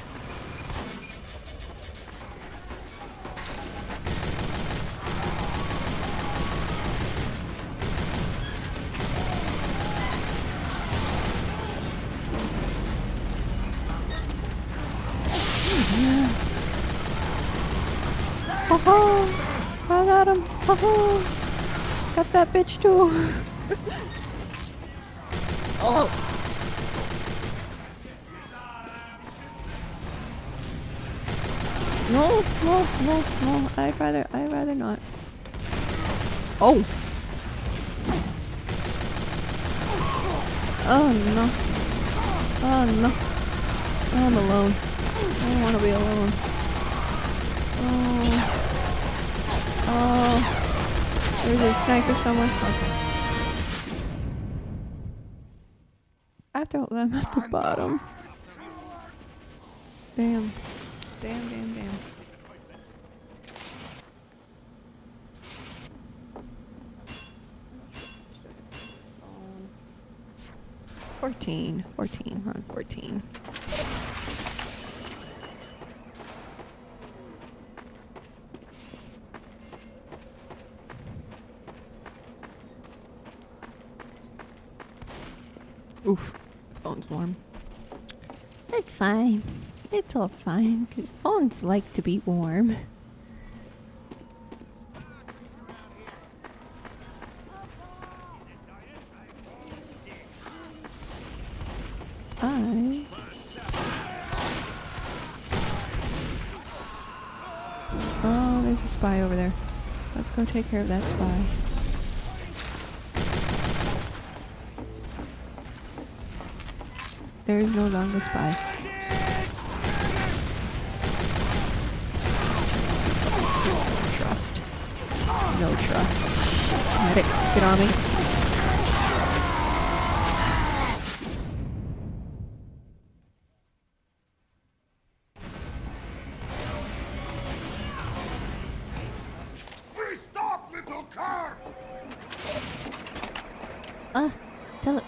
I got him. Got that bitch too. Oh. No. I'd rather not. Oh. Oh no. Oh no. I'm alone. I don't want to be alone. Oh, there's a sniper somewhere. Okay. After all them at the bottom. Damn. Damn. 14. We're on 14. Oof, phone's warm. It's fine. It's all fine, 'cause phones like to be warm. Oh, there's a spy over there. Let's go take care of that spy. There is no longer spy. Trust. No trust. Medic, get on me. Stop, little cart! Tell it.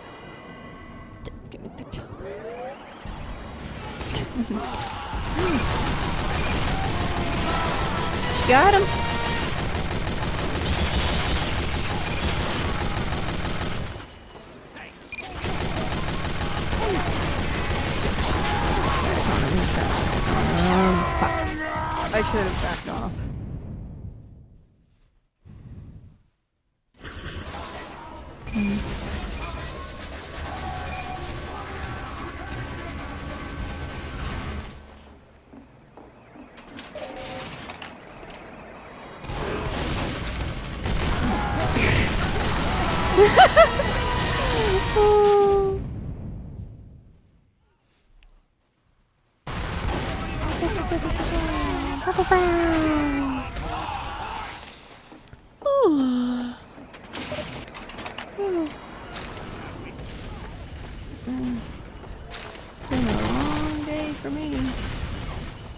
Got him. Fuck. I should have backed off.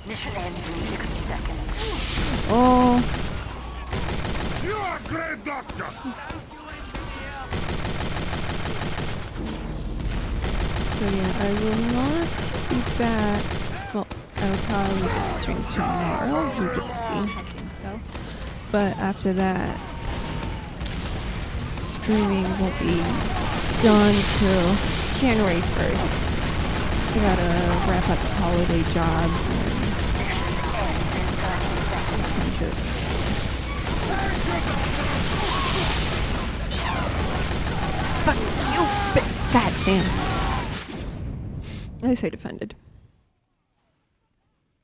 Mission ends in 60 seconds. Oh. You are a great doctor! So yeah, I will not be back. Well, I will probably just stream tomorrow. We'll get to see. I think so. But after that, streaming won't be done till January 1st. I gotta wrap up the holiday jobs and just fuck you, god damn. At least I defended.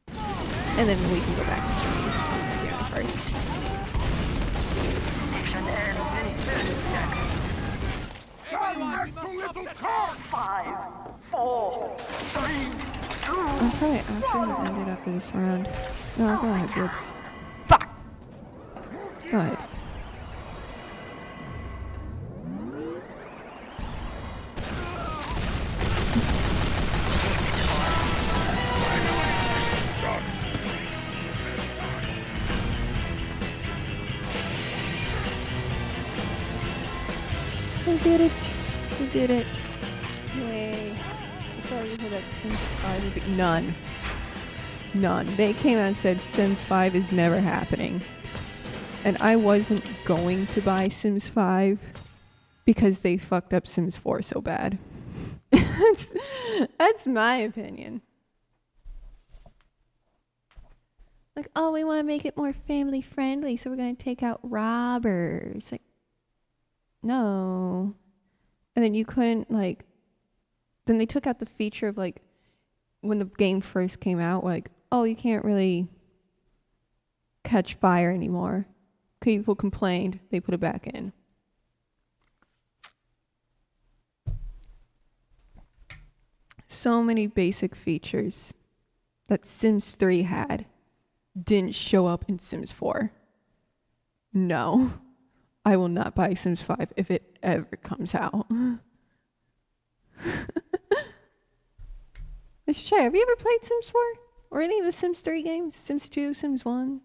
And then we can go back to streaming first. Mission ends in 30 seconds. Stand next to little cart! 5, 4, 3, 2. I'm probably actually gonna end it after this round. No, go ahead, dude. Fuck! Go ahead. We did it. We did it. Yay. Sorry you heard that Sims 5 would be none. None. They came out and said Sims 5 is never happening. And I wasn't going to buy Sims 5 because they fucked up Sims 4 so bad. That's my opinion. Like, oh, we want to make it more family friendly, so we're going to take out robbers. Like, no. And then you couldn't, like, then they took out the feature of, like, when the game first came out, like, oh, you can't really catch fire anymore. People complained, they put it back in. So many basic features that Sims 3 had didn't show up in Sims 4. No. I will not buy Sims 5 if it ever comes out. Mr. Chai, have you ever played Sims 4? Or any of the Sims 3 games? Sims 2, Sims 1?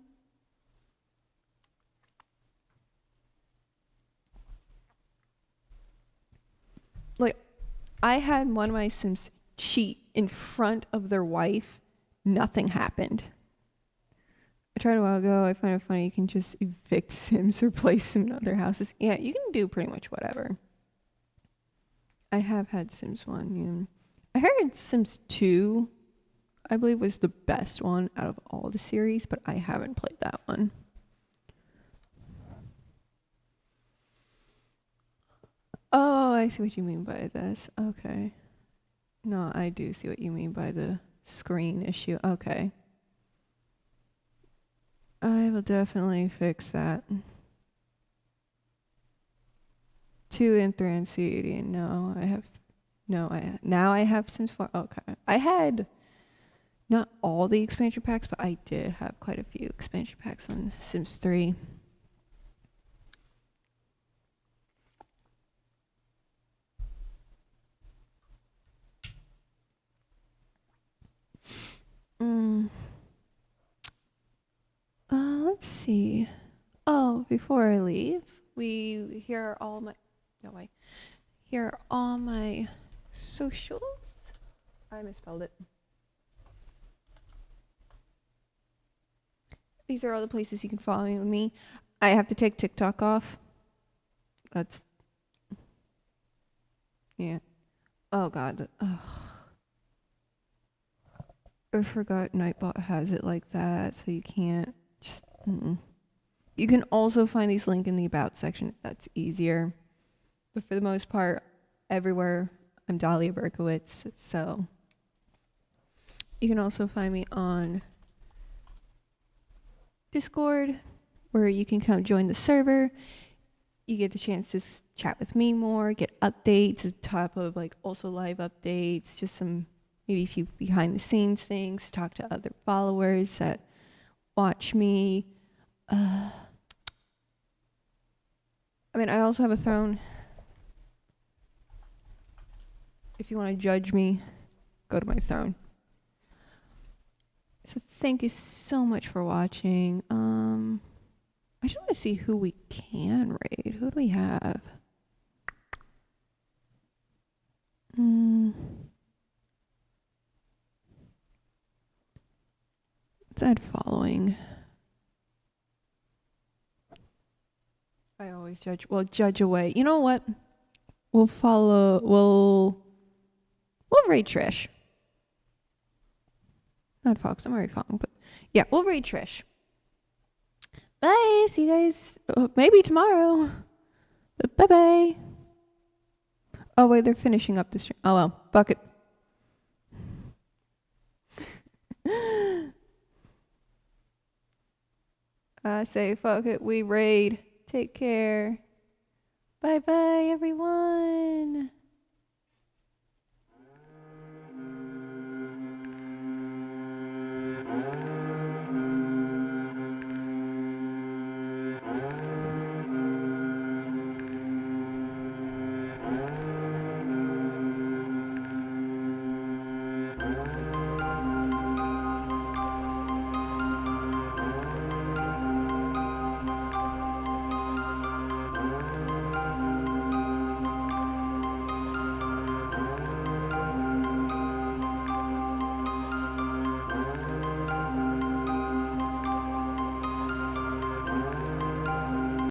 Like, I had one of my Sims cheat in front of their wife. Nothing happened. I tried a while ago. I find it funny. You can just evict Sims or place them in other houses. Yeah, you can do pretty much whatever. I have had Sims 1. Yeah. I heard Sims 2 I believe was the best one out of all the series, but I haven't played that one. Oh, I see what you mean by this. Okay. No, I do see what you mean by the screen issue. Okay. I will definitely fix that. 2 and 3 and CD. No, I have. No, now I have Sims 4. Okay. I had not all the expansion packs, but I did have quite a few expansion packs on Sims 3. Let's see. Oh, before I leave, here are all my here are all my socials. I misspelled it. These are all the places you can follow me. I have to take TikTok off. That's yeah. Oh God. I forgot Nightbot has it like that, so you can't just. You can also find these links in the About section if that's easier. But for the most part, everywhere I'm Dahlia Berkowitz, so you can also find me on Discord, where you can come join the server. You get the chance to chat with me more, get updates on top of like also live updates, just some maybe a few behind the scenes things, talk to other followers that watch me. I mean, I also have a throne. If you want to judge me, go to my throne. So thank you so much for watching. I just want to see who we can raid. Who do we have? Let's add following. I always judge. Well, judge away. You know what? We'll follow. We'll raid Trish. Not Fox. I'm already following, but yeah, we'll raid Trish. Bye. See you guys maybe tomorrow. Bye bye. Oh wait, they're finishing up the stream. Oh well, bucket. I say fuck it. We raid. Take care. Bye bye, everyone.